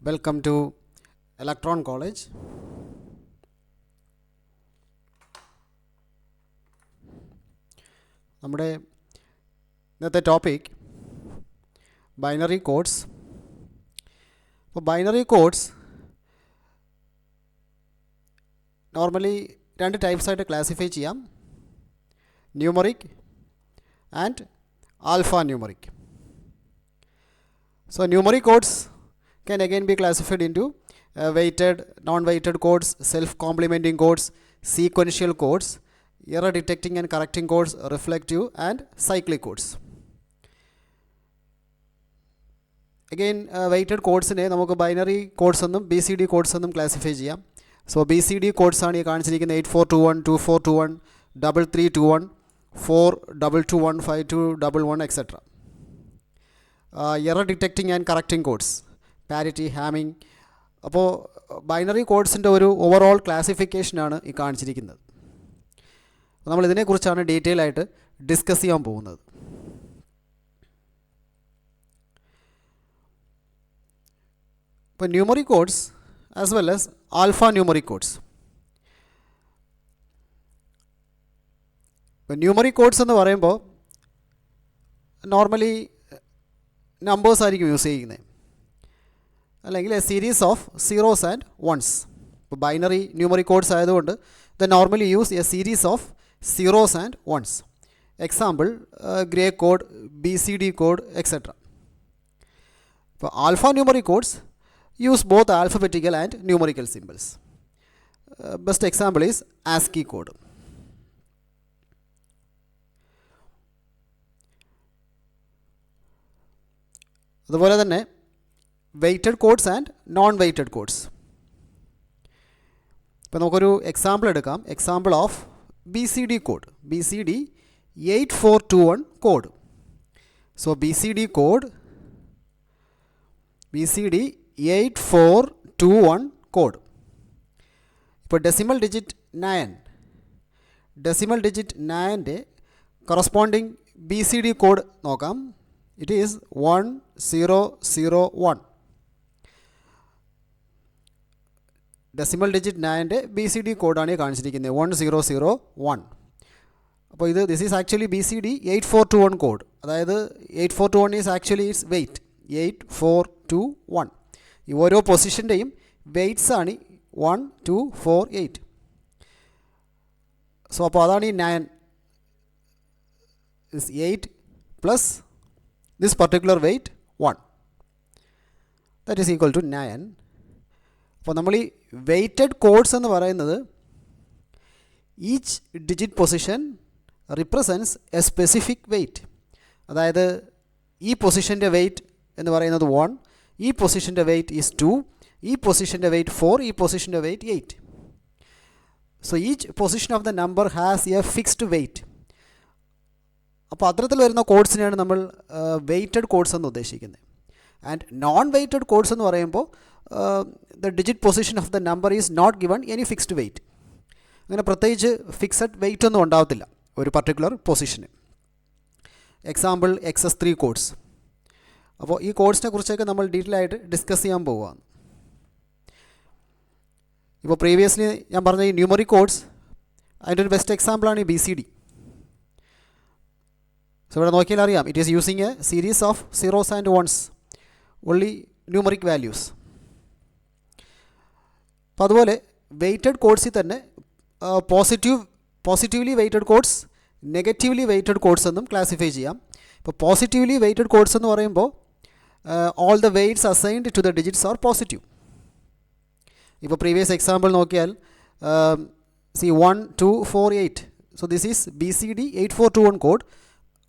Welcome to Electron College. നമ്മുടെ ഇന്നത്തെ topic binary codes. അപ്പോൾ ബൈനറി കോഡ്സ് നോർമലി രണ്ട് ടൈപ്സ് ആയിട്ട് ക്ലാസിഫൈ ചെയ്യാം: numeric and alpha numeric. So numeric codes can again be classified into weighted, non-weighted codes, self-complementing codes, sequential codes, error detecting and correcting codes, reflective and cyclic codes. Again weighted codes ne നമുക്ക് binary codes എന്നും BCD codes എന്നും classify ചെയ്യാം. So BCD codes ആണ് ഈ കാണിച്ചിരിക്കുന്നത് 8421, 2421, 3321, 4221, 5211 etc. Error detecting and correcting codes, parity, Hamming. അപ്പോൾ binary കോഡ്സിൻ്റെ ഒരു ഓവറോൾ ക്ലാസിഫിക്കേഷനാണ് ഈ കാണിച്ചിരിക്കുന്നത്. നമ്മൾ ഇതിനെക്കുറിച്ചാണ് ഡീറ്റെയിൽ ആയിട്ട് ഡിസ്കസ് ചെയ്യാൻ പോകുന്നത്. ഇപ്പോൾ numeric codes as well as alphanumeric codes. ഇപ്പോൾ ന്യൂമറിക് കോഡ്സ് എന്ന് പറയുമ്പോൾ നോർമലി നമ്പേഴ്സ് ആയിരിക്കും യൂസ് ചെയ്യുന്നത്, അല്ലെങ്കിൽ a series of zeros and ones. ഇപ്പോൾ ബൈനറി ന്യൂമറിക് കോഡ്സ് ആയതുകൊണ്ട് the normally use a series of zeros and ones. Example gray code, BCD code etcetera. ഇപ്പോൾ alphanumeric codes use both alphabetical and numerical symbols. Best example is ASCII code. അതുപോലെ തന്നെ weighted codes and non weighted codes. ഇപ്പോൾ നമുക്കൊരു example എടുക്കാം. Example of BCD code, BCD 8421 code. So BCD code, BCD 8421 code. ഇപ്പോൾ decimal digit 9, decimal digit 9ൻ്റെ corresponding BCD code നോക്കാം. It is 1001. Decimal digit 9ൻ്റെ BCD കോഡാണ് ഈ കാണിച്ചിരിക്കുന്നത് 1001. അപ്പോൾ this is actually BCD 8421 code. അതായത് 8421 ഈസ് ആക്ച്വലി ഇറ്റ്സ് വെയ്റ്റ് 8421. ഈ ഓരോ പൊസിഷൻ്റെയും വെയ്റ്റ്സ് ആണ് 1, 2, 4, 8. സോ അപ്പോൾ അതാണ് ഈ 9 is 8 plus this particular weight 1, that is equal to 9. അപ്പോൾ നമ്മൾ ഈ വെയ്റ്റഡ് കോഡ്സ് എന്ന് പറയുന്നത് each digit position represents a specific weight. അതായത് ഈ പൊസിഷൻ്റെ വെയ്റ്റ് എന്ന് പറയുന്നത് 1, ഈ പൊസിഷൻ്റെ വെയ്റ്റ് ഈസ് 2, ഈ പൊസിഷൻ്റെ വെയ്റ്റ് 4, ഈ പൊസിഷൻ്റെ weight 8. So each position of the number has a fixed weight. അപ്പോൾ അത്തരത്തിൽ വരുന്ന കോഡ്സിനെയാണ് നമ്മൾ വെയ്റ്റഡ് കോഡ്സ് എന്ന് ഉദ്ദേശിക്കുന്നത്. ആൻഡ് നോൺ വെയ്റ്റഡ് കോഡ്സ് എന്ന് പറയുമ്പോൾ the digit position of the number is not given any fixed weight. അങ്ങനെ പ്രത്യേകിച്ച് ഫിക്സഡ് വെയ്റ്റ് ഒന്നും ഉണ്ടാകത്തില്ല ഒരു പർട്ടിക്കുലർ പൊസിഷന്. Example XS3 codes. അപ്പോൾ ഈ കോഡ്സിനെ കുറിച്ചൊക്കെ നമ്മൾ ഡീറ്റെയിൽ ആയിട്ട് ഡിസ്കസ് ചെയ്യാൻ പോവുകയാണ്. ഇപ്പോൾ പ്രീവിയസ്ലി ഞാൻ പറഞ്ഞ ഈ ന്യൂമറിക് കോഡ്സ് അതിൻ്റെ ഒരു ബെസ്റ്റ് എക്സാമ്പിളാണ് ഈ BCD. സോ ഇവിടെ നോക്കിയാൽ അറിയാം, it is using a series of zeros and ones, only numeric values. അപ്പോൾ അതുപോലെ വെയ്റ്റഡ് കോഡ്സിൽ തന്നെ positively weighted codes, negatively weighted codes എന്നും ക്ലാസിഫൈ ചെയ്യാം. ഇപ്പോൾ പോസിറ്റീവ്ലി വെയ്റ്റഡ് കോഡ്സ് എന്ന് പറയുമ്പോൾ all the weights assigned to the digits are positive. ഇപ്പോൾ പ്രീവിയസ് എക്സാമ്പിൾ നോക്കിയാൽ 1, 2, 4, 8. So this is BCD 8421 code.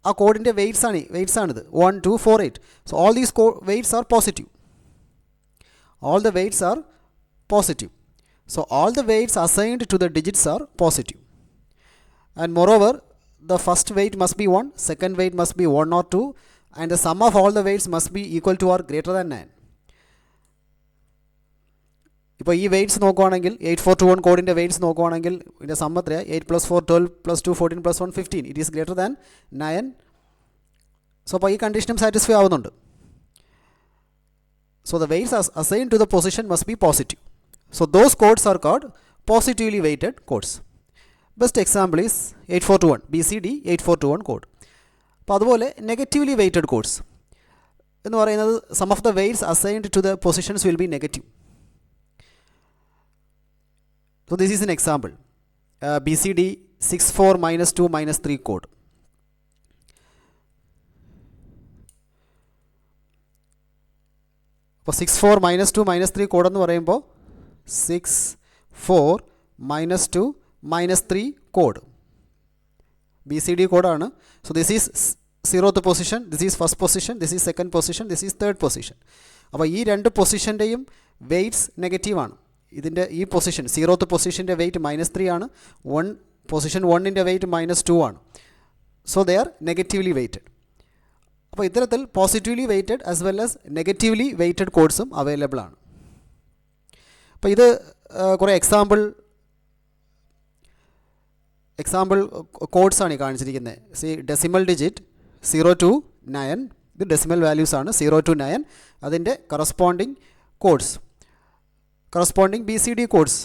ആ കോഡിൻ്റെ വെയ്റ്റ്സ് ആണിത് 1, 2, 4, 8. So all these weights are positive. All the weights are positive. So all the weights assigned to the digits are positive. And moreover, the first weight must be 1, second weight must be 1 or 2, and the sum of all the weights must be equal to or greater than 9. ഇപ്പോൾ ഈ weights നോക്കുവാണെങ്കിൽ 8421 കോഡിൻ്റെ weights നോക്കുവാണെങ്കിൽ ഇതിൻ്റെ some എത്രയാണ്? 8 + 4 12 + 2 14 + 1 15. It is greater than 9. So അപ്പോൾ ഈ കണ്ടീഷനും satisfy ആവുന്നുണ്ട്. So the weights assigned to the position must be positive. So those codes are called positively weighted codes. Best example is 8421 BCD 8421 code. അപ്പോൾ അതുപോലെ negatively weighted codes എന്ന് പറയുന്നത് sum of the weights assigned to the positions will be negative. So this is an example. BCD 64-2-3 code. അപ്പോൾ 64-2-3 code എന്ന് പറയുമ്പോൾ 64-2-3 code BCD കോഡാണ്. So this is 0th position, this is first position, this is second position, this is third position. അപ്പോൾ ഈ രണ്ട് പൊസിഷൻ്റെയും weights നെഗറ്റീവാണ്. ഇതിൻ്റെ ഈ പൊസിഷൻ 0th പൊസിഷൻ്റെ വെയ്റ്റ് -3 ആണ്, പൊസിഷൻ 1ൻ്റെ വെയ്റ്റ് -2 ആണ്. So they are negatively weighted. അപ്പോൾ ഇത്തരത്തിൽ positively weighted as well as negatively weighted കോഡ്സും അവൈലബിൾ ആണ്. അപ്പോൾ ഇത് കുറേ എക്സാമ്പിൾ കോഡ്സാണ് ഈ കാണിച്ചിരിക്കുന്നത്. ഡെസിമൽ ഡിജിറ്റ് 0 to 9, ഇത് ഡെസിമൽ വാല്യൂസ് ആണ്, 0 to 9. അതിൻ്റെ corresponding codes, corresponding BCD codes.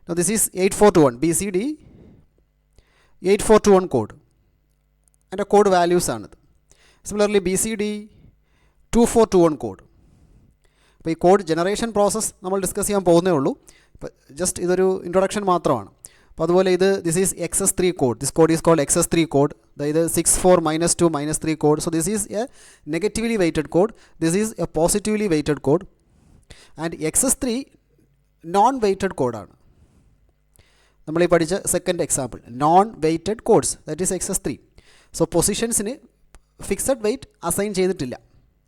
Now this is 8421 BCD 8421 code and a code values ആണത്. Similarly BCD 2421 code. അപ്പോൾ ഈ കോഡ് ജനറേഷൻ പ്രോസസ്സ് നമ്മൾ ഡിസ്കസ് ചെയ്യാൻ പോകുന്നേ ഉള്ളൂ. ഇപ്പോൾ ജസ്റ്റ് ഇതൊരു ഇൻട്രൊഡക്ഷൻ മാത്രമാണ്. അപ്പോൾ അതുപോലെ ഇത് this is XS3 code. This code is called XS3 code. അതായത് 64-2-3 code. So this is a negatively weighted code, this is a positively weighted code. And XS3 non weighted കോഡാണ്. നമ്മളീ പഠിച്ച second example non weighted codes, that is XS3. So പൊസിഷൻസിന് fixed weight assign ചെയ്തിട്ടില്ല.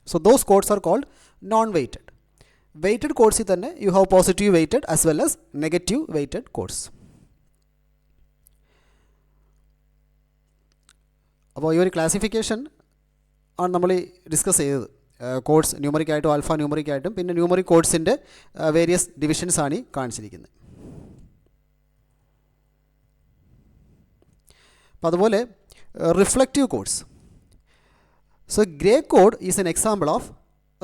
So those codes are called non weighted. Weighted കോഡ്സിൽ തന്നെ you have positive weighted as well as negative weighted codes. അപ്പോൾ ഈ ഒരു ക്ലാസിഫിക്കേഷൻ ആണ് നമ്മൾ discuss ചെയ്തത്. കോഡ്സ് ന്യൂമറിക് ആയിട്ടും ആൽഫ ന്യൂമറിക് ആയിട്ടും പിന്നെ ന്യൂമറിക് കോഡ്സിൻ്റെ വേരിയസ് ഡിവിഷൻസ് ആണ് ഈ കാണിച്ചിരിക്കുന്നത്. അപ്പോൾ അതുപോലെ reflective codes. So gray code is an example of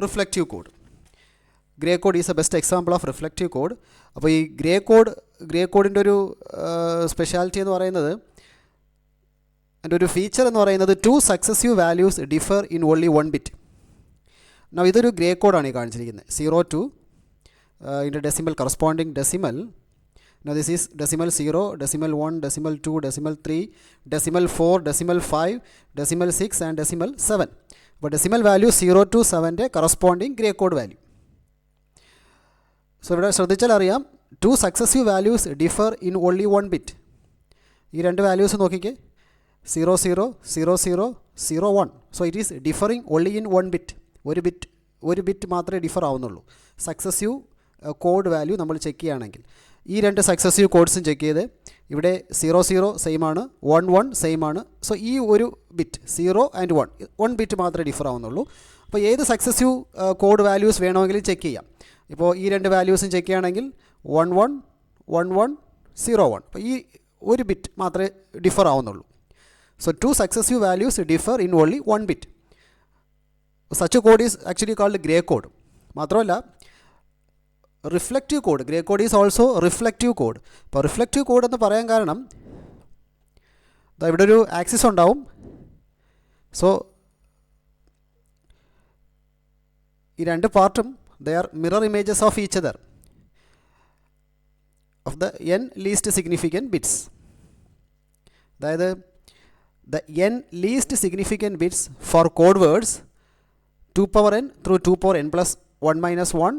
reflective code. Gray code is a best example of reflective code. അപ്പോൾ ഈ ഗ്രേ കോഡിൻ്റെ ഒരു സ്പെഷ്യാലിറ്റി എന്ന് പറയുന്നത്, അതിൻ്റെ ഒരു ഫീച്ചർ എന്ന് പറയുന്നത് 2 successive values differ in only 1 bit. Now ഇതൊരു ഗ്രേ കോഡാണ് ഈ കാണിച്ചിരിക്കുന്നത്. 0 to ഇതിൻ്റെ decimal corresponding decimal. Now this is decimal 0, decimal 1, decimal 2, decimal 3, decimal 4, decimal 5, decimal 6 and decimal 7. അപ്പോൾ ഡെസിമൽ വാല്യൂ 0 to 7ൻ്റെ corresponding Gray code value. So ഇവിടെ ശ്രദ്ധിച്ചാൽ അറിയാം 2 successive values differ in only 1 bit. ഈ രണ്ട് വാല്യൂസ് നോക്കിക്കേ, 0 0 0 0 0 1. So it is differing only in 1 bit. ഒരു bit മാത്രമേ ഡിഫർ ആവുന്നുള്ളൂ സക്സസീവ് കോഡ് വാല്യൂ നമ്മൾ ചെക്ക് ചെയ്യുകയാണെങ്കിൽ. ഈ രണ്ട് സക്സസീവ് കോഡ്സും ചെക്ക് ചെയ്ത് ഇവിടെ 0 0 സെയിം ആണ്, 1 1 സെയിം ആണ്. സോ ഈ ഒരു ബിറ്റ് 0 and 1 ബിറ്റ് മാത്രമേ ഡിഫർ ആവുന്നുള്ളൂ. അപ്പോൾ ഏത് സക്സസീവ് കോഡ് വാല്യൂസ് വേണമെങ്കിലും ചെക്ക് ചെയ്യാം. ഇപ്പോൾ ഈ രണ്ട് വാല്യൂസും ചെക്ക് ചെയ്യുകയാണെങ്കിൽ 1 1 1 1 0 1. അപ്പോൾ ഈ ഒരു ബിറ്റ് മാത്രമേ ഡിഫർ ആവുന്നുള്ളൂ. So 2 successive values differ in only 1 bit. Such a code is actually called grey code. മാത്രമല്ല reflective code, gray code is also reflective code. ഇപ്പോൾ റിഫ്ലക്റ്റീവ് കോഡ് എന്ന് പറയാൻ കാരണം ഇവിടെ ഒരു ആക്സിസ് ഉണ്ടാവും. സോ ഈ രണ്ട് പാർട്ടും they are mirror images of each other of the n least significant bits. അതായത് the n least significant bits for code words 2 power n through 2 power n plus 1 minus 1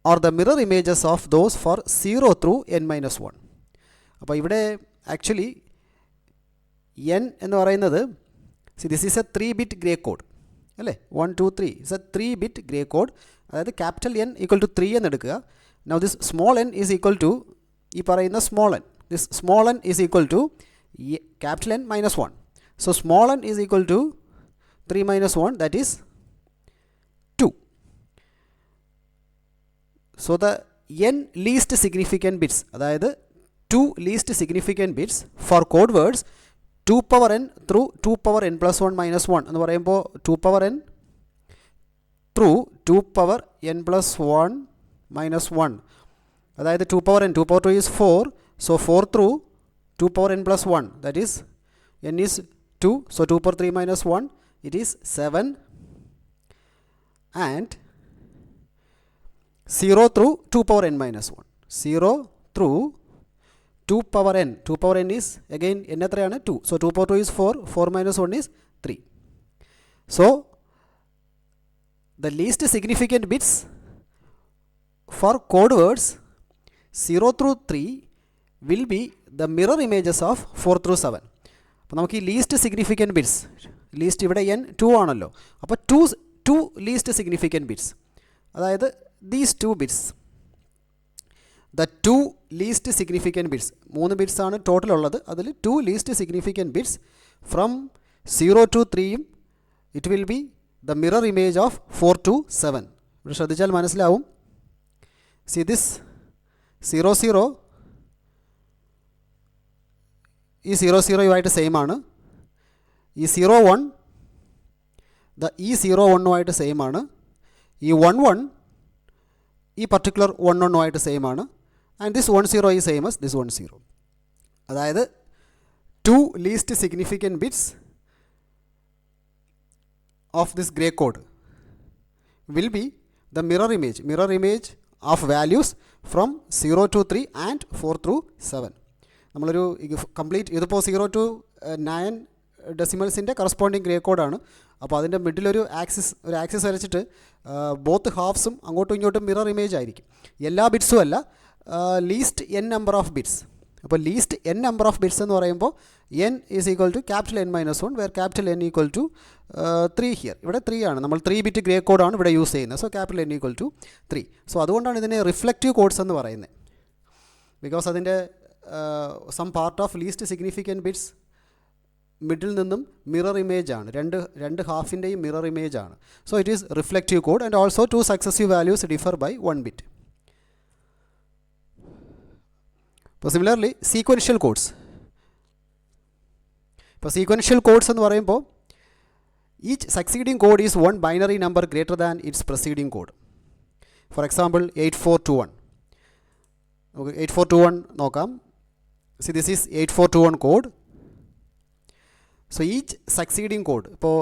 are the mirror images of those for 0 through n minus 1. അപ്പോൾ ഇവിടെ actually n എന്ന് പറയുന്നത് this is a 3-bit gray code അല്ലേ. 1 2 3 is a 3-bit gray code. അതായത് capital n equal to 3 എന്ന് എടുക്കുക. Now this small n is equal to ഈ പറയുന്ന small n. This small n is equal to capital n minus 1. So small n is equal to 3 minus 1, that is 2. So the n least significant bits, അതായത് 2 least significant bits for code words 2 power n through 2 power n plus 1 minus 1 എന്ന് പറയുമ്പോൾ 2 power n through 2 power n plus 1 minus 1. അതായത് 2 power n, 2 power 2 is 4. So 4 through 2 power n plus 1, that is n is 2. So 2 power 3 minus 1, it is 7. And 0 through 2 power n minus 1. 0 through 2 power n. 2 power n is again n എത്രയാണ് 2. So 2 power 2 is 4. 4 minus 1 is 3. So the least significant bits for code words 0 through 3 will be the mirror images of 4 through 7. അപ്പോൾ നമുക്ക് ഈ least significant bits, least ഇവിടെ n 2 ആണല്ലോ, അപ്പോൾ two least significant bits, അതായത് these 2 bits, the 2 least significant bits, 3 bits ആണ് total ഉള്ളത്, അതിൽ 2 ലീസ്റ്റ് സിഗ്നിഫിക്കൻറ്റ് ബിറ്റ്സ് ഫ്രം 0 to 3യും it will be the mirror image of 4 to 7. ഇവിടെ ശ്രദ്ധിച്ചാൽ മനസ്സിലാവും. സി ദിസ് 0 0 ഈ 0 0യുമായിട്ട് സെയിം ആണ്. ഈ 0 1 ഈ 0 1ുമായിട്ട് സെയിം ആണ്. ഈ 1 1 ഈ പർട്ടിക്കുലർ 1 1ുമായിട്ട് സെയിം ആണ്. ആൻഡ് ദിസ് 1 0 ഈ സെയിം ആസ് ദിസ് 1 0. അതായത് 2 least significant bits of this gray code will be the mirror image of values from 0 to 3 and 4 through 7. നമ്മളൊരു കംപ്ലീറ്റ് ഇതിപ്പോൾ 0 to 9 ഡെസിമൽസിൻ്റെ കറസ്പോണ്ടിങ് ഗ്രേ കോഡാണ്. അപ്പോൾ അതിൻ്റെ മിഡിലൊരു ആക്സിസ് വരച്ചിട്ട് ബോത്ത് ഹാഫ്സും അങ്ങോട്ടും ഇങ്ങോട്ടും മിറർ ഇമേജ് ആയിരിക്കും. എല്ലാ ബിറ്റ്സും അല്ല, least n number of bits. അപ്പോൾ least n number of bits എന്ന് പറയുമ്പോൾ n is equal to capital n minus 1, where capital n equal to 3 here. ഇവിടെ 3 ആണ്, നമ്മൾ 3 ബിറ്റ് ഗ്രേ കോഡാണ് ഇവിടെ യൂസ് ചെയ്യുന്നത്. So capital n equal to 3. So അതുകൊണ്ടാണ് ഇതിനെ റിഫ്ലക്റ്റീവ് കോഡ്സ് എന്ന് പറയുന്നത്. ബിക്കോസ് അതിൻ്റെ some part of least significant bits middle നിന്നും മിറർ ഇമേജ് ആണ്, രണ്ട് ഹാഫിൻ്റെയും മിറർ ഇമേജ് ആണ്. So it is reflective code. And also 2 successive values differ by 1 bit. ഇപ്പോൾ സിമിലർലി സീക്വൻഷ്യൽ കോഡ്സ്. ഇപ്പോൾ സീക്വൻഷ്യൽ കോഡ്സ് എന്ന് പറയുമ്പോൾ each succeeding code is 1 binary number greater than its preceding code. Four example 8421. നമുക്ക് 8421 നോക്കാം. See this is 8421 code. So each succeeding code, ഇപ്പോൾ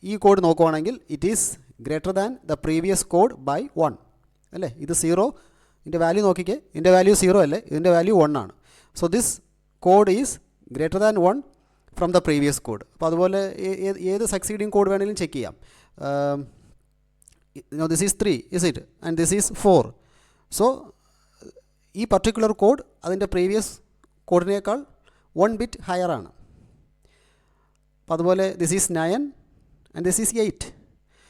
ഈ code നോക്കുവാണെങ്കിൽ it is greater than the previous code by 1 അല്ലേ. ഇത് 0, ഇതിൻ്റെ വാല്യൂ നോക്കിക്കേ, ഇതിൻ്റെ വാല്യൂ 0 അല്ലേ, ഇതിൻ്റെ വാല്യൂ 1 ആണ്. So this code is greater than 1 from the previous code. അപ്പോൾ അതുപോലെ ഏത് സക്സീഡിങ് കോഡ് വേണമെങ്കിലും ചെക്ക് ചെയ്യാം. This is 3 is it, and this is 4. So ഈ പർട്ടിക്കുലർ കോഡ് അതിൻ്റെ പ്രീവിയസ് കോഡിനേക്കാൾ 1 ബിറ്റ് ഹയർ ആണ്. അപ്പോൾ അതുപോലെ this is 9 and this is 8.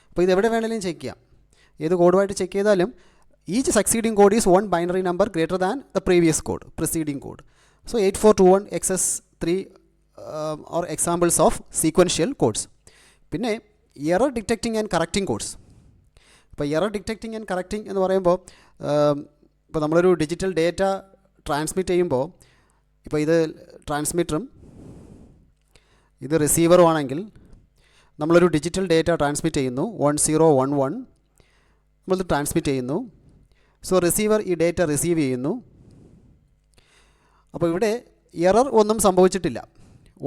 അപ്പോൾ ഇത് എവിടെ വേണമെങ്കിലും ചെക്ക് ചെയ്യാം, ഏത് കോഡുമായിട്ട് ചെക്ക് ചെയ്താലും each succeeding code is 1 binary number greater than the previous code, preceding code. So 8421 XS3 are examples of sequential codes. പിന്നെ error detecting and correcting codes. ഇപ്പോൾ error detecting and correcting എന്ന് പറയുമ്പോൾ ഇപ്പോൾ നമ്മളൊരു digital data transmit ചെയ്യുമ്പോൾ, ഇപ്പോൾ ഇത് ട്രാൻസ്മിറ്ററും ഇത് റിസീവറും ആണെങ്കിൽ നമ്മളൊരു ഡിജിറ്റൽ ഡേറ്റ ട്രാൻസ്മിറ്റ് ചെയ്യുന്നു, 1011 നമ്മളിത് ട്രാൻസ്മിറ്റ് ചെയ്യുന്നു. സോ റിസീവർ ഈ ഡേറ്റ റിസീവ് ചെയ്യുന്നു. അപ്പോൾ ഇവിടെ എറർ ഒന്നും സംഭവിച്ചിട്ടില്ല.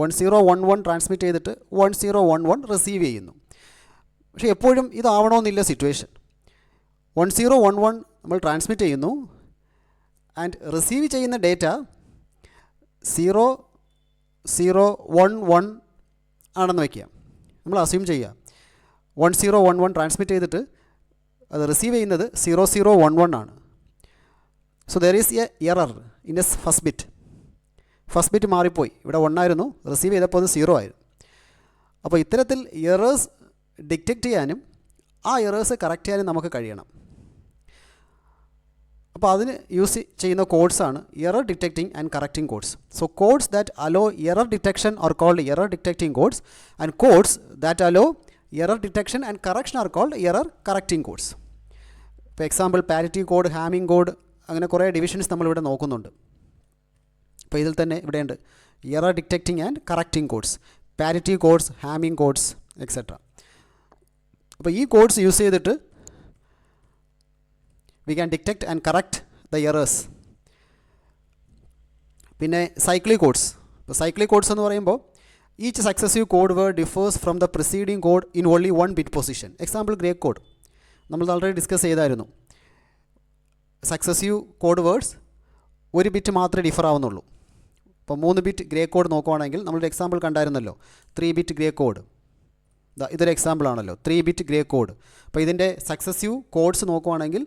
1011 ട്രാൻസ്മിറ്റ് ചെയ്തിട്ട് 1011 റിസീവ് ചെയ്യുന്നു. പക്ഷേ എപ്പോഴും ഇതാവണമെന്നില്ല സിറ്റുവേഷൻ. 1011 നമ്മൾ ട്രാൻസ്മിറ്റ് ചെയ്യുന്നു ആൻഡ് റിസീവ് ചെയ്യുന്ന ഡേറ്റ 0011 ആണെന്ന് വയ്ക്കുക. നമ്മൾ അസ്യൂം ചെയ്യുക 1011 ട്രാൻസ്മിറ്റ് ചെയ്തിട്ട് അത് റിസീവ് ചെയ്യുന്നത് 0011 ആണ്. So there is A error in A first bit. First bit മാറിപ്പോയി, ഇവിടെ 1 ആയിരുന്നു, റിസീവ് ചെയ്തപ്പോൾ അത് 0 ആയിരുന്നു. അപ്പോൾ ഇത്തരത്തിൽ എറേഴ്സ് ഡിറ്റക്റ്റ് ചെയ്യാനും ആ എറേഴ്സ് കറക്റ്റ് ചെയ്യാനും നമുക്ക് കഴിയണം. അപ്പോൾ അതിന് യൂസ് ചെയ്യുന്ന കോഡ്സാണ് error detecting and correcting codes. So codes that allow error detection are called error detecting codes, and codes that allow error detection and correction are called error correcting codes. ഇപ്പോൾ example parity code, Hamming code, അങ്ങനെ കുറേ divisions നമ്മളിവിടെ നോക്കുന്നുണ്ട്. അപ്പോൾ ഇതിൽ തന്നെ ഇവിടെയുണ്ട് error detecting and correcting codes, parity codes, Hamming codes etcetera. അപ്പോൾ ഈ കോഡ്സ് യൂസ് ചെയ്തിട്ട് we can detect and correct the errors. പിന്നെ സൈക്ലിക് കോഡ്സ്. ഇപ്പോൾ സൈക്ലിക് കോഡ്സ് എന്ന് പറയുമ്പോൾ each successive code word differs from the preceding code in only one bit position. Example Greek code നമ്മൾ already discuss ചെയ്തായിരുന്നു. Successive code words ഒരു bit മാത്രമേ differ ആവുന്നുള്ളൂ. ഇപ്പോൾ 3 bit Gray code നോക്കുവാണെങ്കിൽ നമ്മളൊരു എക്സാമ്പിൾ കണ്ടായിരുന്നല്ലോ, 3 ബിറ്റ് ഗ്രേ കോഡ്. ഇതൊരു example ആണല്ലോ, 3 bit Gray code. അപ്പോൾ ഇതിൻ്റെ സക്സസീവ് കോഡ്സ് നോക്കുവാണെങ്കിൽ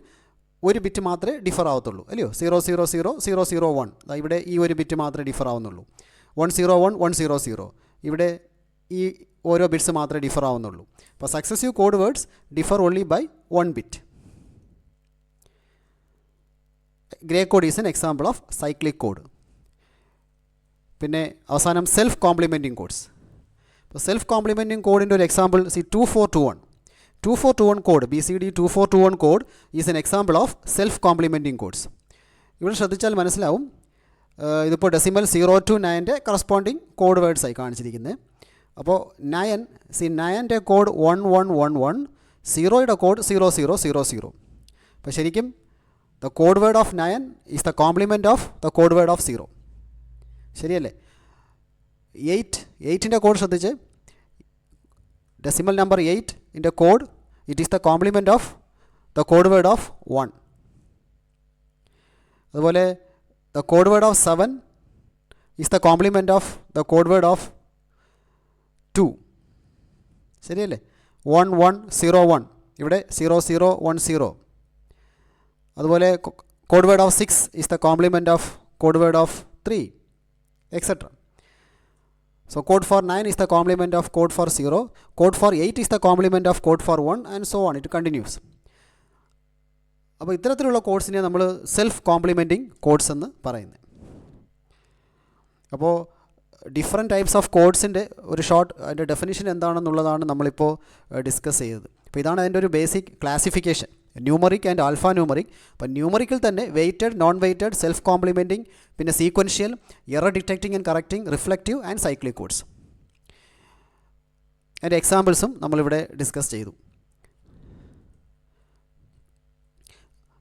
ഒരു ബിറ്റ് മാത്രമേ ഡിഫർ ആവത്തുള്ളൂ, അല്ലയോ? 0000001. ഇവിടെ ഈ ഒരു ബിറ്റ് മാത്രമേ ഡിഫർ ആവുന്നുള്ളൂ. 101 100. ഇവിടെ ഈ ഓരോ ബിറ്റ്സ് മാത്രമേ ഡിഫർ ആവുന്നുള്ളൂ. അപ്പോൾ successive code words differ only by 1 bit. Gray code is an example of cyclic code. പിന്നെ അവസാനം സെൽഫ് കോംപ്ലിമെൻറ്റിംഗ് കോഡ്സ്. ഇപ്പോൾ സെൽഫ് കോംപ്ലിമെൻറ്റിംഗ് കോഡിൻ്റെ ഒരു example 2421 code, BCD 2421 code is an example of self complementing codes. ഇവിടെ ശ്രദ്ധിച്ചാൽ മനസ്സിലാവും, ഇതിപ്പോൾ decimal 0 to 9 corresponding code വേർഡ്സായി കാണിച്ചിരിക്കുന്നത്. അപ്പോൾ 9ൻ്റെ കോഡ് 1111, 0യുടെ കോഡ് 0000. അപ്പോൾ ശരിക്കും the code word of 9 is the complement of the code word of 0. ശരിയല്ലേ? 8ൻ്റെ കോഡ് ശ്രദ്ധിച്ച്, ഡെസിമൽ നമ്പർ 8ൻ്റെ code it is the complement of the code word of 1. അതുപോലെ the code word of 7 is the complement of the code word of 2. ശരിയല്ലേ? 1101, ഇവിടെ 0010. അതുപോലെ code word of 6 is the complement of code word of 3, etc. So code for 9 is the complement of code for 0, code for 8 is the complement of code for 1, and so on. It continues. അപ്പോൾ ഇത്തരത്തിലുള്ള കോഡ്സിനെ നമ്മൾ self complementing codes എന്ന് പറയുന്നത്. അപ്പോൾ different types of കോഡ്സിൻ്റെ ഒരു short അതിൻ്റെ definition എന്താണെന്നുള്ളതാണ് നമ്മളിപ്പോൾ discuss ചെയ്തത്. അപ്പോൾ ഇതാണ് അതിൻ്റെ ഒരു basic classification, numeric and alphanumeric. അപ്പോൾ ന്യൂമറിക്കിൽ തന്നെ weighted, non weighted, self complementing, പിന്നെ sequential, error detecting and correcting, reflective and cyclic codes. അതിൻ്റെ എക്സാമ്പിൾസും നമ്മളിവിടെ ഡിസ്കസ് ചെയ്തു.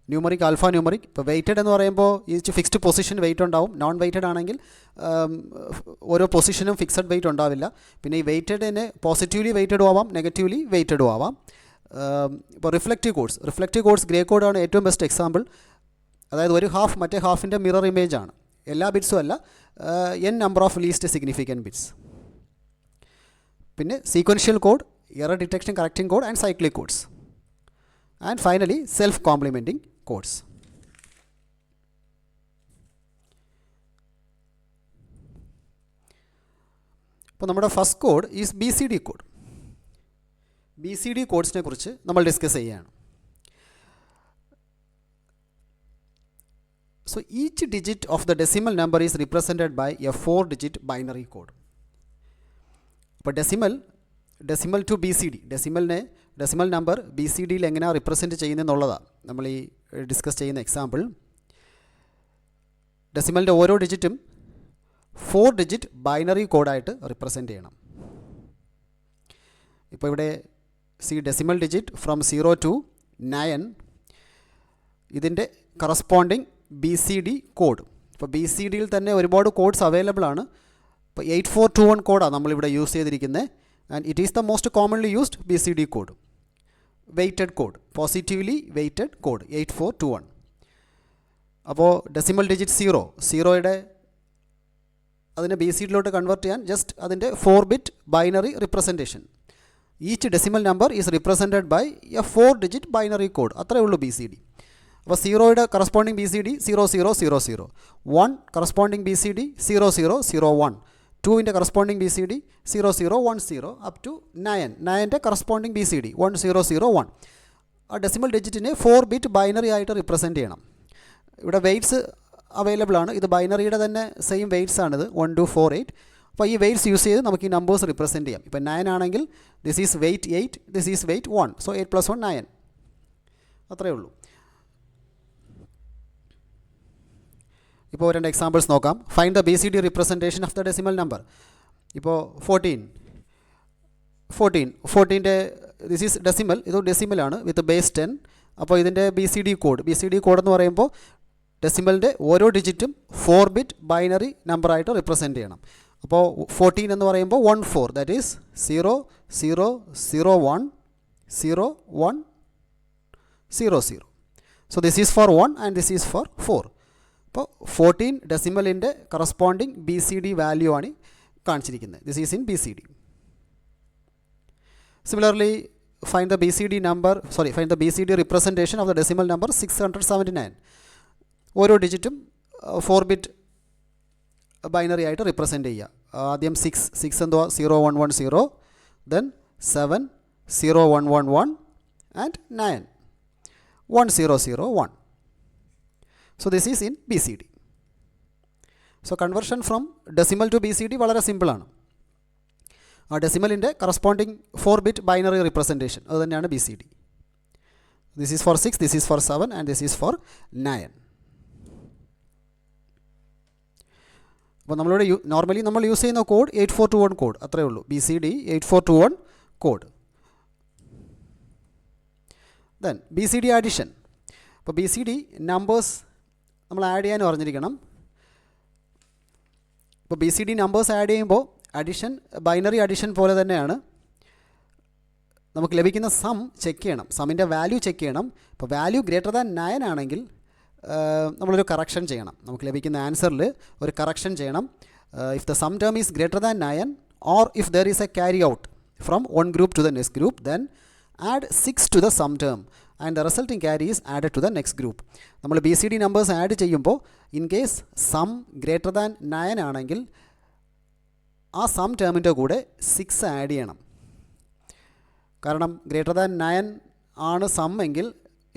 Numeric, alphanumeric. ഇപ്പോൾ വെയ്റ്റഡ് എന്ന് പറയുമ്പോൾ ഈ ഫിക്സ്ഡ് പൊസിഷൻ വെയിറ്റ് ഉണ്ടാവും. നോൺ വെയ്റ്റഡ് ആണെങ്കിൽ ഓരോ പൊസിഷനും ഫിക്സഡ് വെയിറ്റ് ഉണ്ടാവില്ല. പിന്നെ ഈ വെയ്റ്റഡിന് പോസിറ്റീവ്ലി വെയ്റ്റഡും ആവാം, നെഗറ്റീവ്ലി വെയ്റ്റഡും ആവാം. ഇപ്പോൾ റിഫ്ലക്റ്റീവ് കോഡ്സ് ഗ്രേ കോഡാണ് ഏറ്റവും ബെസ്റ്റ് എക്സാമ്പിൾ. അതായത് ഒരു ഹാഫ് മറ്റേ ഹാഫിൻ്റെ മിറർ ഇമേജ് ആണ്. എല്ലാ ബിറ്റ്സും അല്ല, n നമ്പർ ഓഫ് ലീസ്റ്റ് സിഗ്നിഫിക്കൻറ്റ് ബിറ്റ്സ്. പിന്നെ sequential code, error detection correcting code and cyclic codes. And finally self complementing codes. അപ്പോൾ നമ്മുടെ first code is BCD code. BCD കോഡ്സിനെ കുറിച്ച് നമ്മൾ ഡിസ്കസ് ചെയ്യുകയാണ്. So each digit of the decimal number is represented by a 4-digit binary code. അപ്പോൾ decimal to BCD, decimal number BCDയിൽ എങ്ങനെയാണ് represent ചെയ്യുന്നതെന്നുള്ളതാണ് നമ്മൾ ഈ ഡിസ്കസ് ചെയ്യുന്ന എക്സാമ്പിൾ. ഡെസിമലിൻ്റെ ഓരോ ഡിജിറ്റും 4-digit ബൈനറി കോഡായിട്ട് റിപ്രസെൻറ്റ് ചെയ്യണം. ഇപ്പോൾ ഇവിടെ ഡെസിമൽ ഡിജിറ്റ് ഫ്രം 0 to 9, ഇതിൻ്റെ കറസ്പോണ്ടിങ് BCD കോഡ്. ഇപ്പോൾ BCDയിൽ തന്നെ ഒരുപാട് കോഡ്സ് അവൈലബിൾ ആണ്. ഇപ്പോൾ 8421 കോഡാണ് നമ്മളിവിടെ യൂസ് ചെയ്തിരിക്കുന്നത്. And it is the most commonly used BCD code. Weighted code, positively weighted code 8421. അപ്പോൾ ഡെസിമൽ ഡിജിറ്റ് 0യുടെ അതിനെ BCDയിലോട്ട് കൺവേർട്ട് ചെയ്യാൻ ജസ്റ്റ് അതിൻ്റെ 4-bit binary representation. Each decimal number is represented by a 4-digit binary code. അത്രയേ ഉള്ളൂ BCD. അപ്പോൾ 0യുടെ corresponding BCD 0000, 1 corresponding BCD 0001, 2ൻ്റെ corresponding BCD 0010 up to 9ൻ്റെ കറസ്പോണ്ടിങ് BCD 1001. ആ ഡെസിമൽ ഡിജിറ്റിനെ 4-bit ബൈനറി ആയിട്ട് റിപ്രസെൻറ്റ് ചെയ്യണം. ഇവിടെ വെയ്റ്റ്സ് അവൈലബിൾ ആണ്. ഇത് ബൈനറിയുടെ തന്നെ സെയിം വെയ്റ്റ്സ് ആണിത്, 1 2 4 8. അപ്പോൾ ഈ വെയ്റ്റ്സ് യൂസ് ചെയ്ത് നമുക്ക് ഈ നമ്പേഴ്സ് റിപ്രസെൻറ്റ് ചെയ്യാം. ഇപ്പോൾ 9 ആണെങ്കിൽ this is weight 8, this is weight 1. സോ 8 + 1 9. അത്രയേ ഉള്ളൂ. ഇപ്പോൾ 2 എക്സാമ്പിൾസ് നോക്കാം. Find the BCD representation of the decimal number. ഇപ്പോൾ 14ൻ്റെ ദിസ് ഈസ് ഡെസിമൽ, ഇത് ഡെസിമലാണ് വിത്ത് ബേസ് 10 അപ്പോൾ ഇതിൻ്റെ BCD കോഡ് എന്ന് പറയുമ്പോൾ ഡെസിമലിൻ്റെ ഓരോ ഡിജിറ്റും 4 ബിറ്റ് ബൈനറി നമ്പറായിട്ട് റിപ്രസെൻറ്റ് ചെയ്യണം. അപ്പോൾ 14 എന്ന് പറയുമ്പോൾ 14, that is 0 0 0 1 0 1 0 0. So this is for 1 and this is for 4. അപ്പോൾ 14 ഡെസിമലിൻ്റെ കറസ്പോണ്ടിങ് BCD വാല്യൂ ആണ് കാണിച്ചിരിക്കുന്നത്. This is in BCD. Similarly, find the BCD representation of the decimal number 679. ഓരോ ഡിജിറ്റും 4 ബിറ്റ് ബൈനറി ആയിട്ട് റിപ്രസെൻറ്റ് ചെയ്യുക. ആദ്യം 6 എന്തുവാ 0110, then 7 0111 and 9 1001. So this is in BCD. So conversion from decimal to BCD വളരെ സിമ്പിളാണ്. ആ ഡെസിമലിൻ്റെ കറസ്പോണ്ടിങ് 4 ബിറ്റ് ബൈനറി റിപ്രസെൻറ്റേഷൻ അത് തന്നെയാണ് BCD. This is for 6, this is for 7 and this is for 9. അപ്പോൾ നമ്മളിവിടെ നോർമലി നമ്മൾ യൂസ് ചെയ്യുന്ന കോഡ് 8421 കോഡ്, അത്രയേ ഉള്ളൂ. BCD 8421 code. Then BCD edition. അപ്പോൾ BCD നമ്പേഴ്സ് നമ്മൾ ആഡ് ചെയ്യാൻ അറിഞ്ഞിരിക്കണം. ഇപ്പോൾ BCD നമ്പേഴ്സ് ആഡ് ചെയ്യുമ്പോൾ അഡിഷൻ ബൈനറി അഡിഷൻ പോലെ തന്നെയാണ്. നമുക്ക് ലഭിക്കുന്ന സം ചെക്ക് ചെയ്യണം, സമ്മിൻ്റെ വാല്യൂ ചെക്ക് ചെയ്യണം. ഇപ്പോൾ വാല്യൂ ഗ്രേറ്റർ ദാൻ 9 ആണെങ്കിൽ നമ്മളൊരു കറക്ഷൻ ചെയ്യണം. നമുക്ക് ലഭിക്കുന്ന ആൻസറിൽ ഒരു കറക്ഷൻ ചെയ്യണം. If the sum term is greater than 9 or if there is a carry out from one group to the next group, then add 6 to the sum term and the resulting carry is added to the next group. നമ്മൾ BCD numbers add ചെയ്യുമ്പോൾ in case sum greater than 9 ആണെങ്കിൽ ആ some ടേമിൻ്റെ കൂടെ 6 add ചെയ്യണം. കാരണം greater than 9 ആണ് some എങ്കിൽ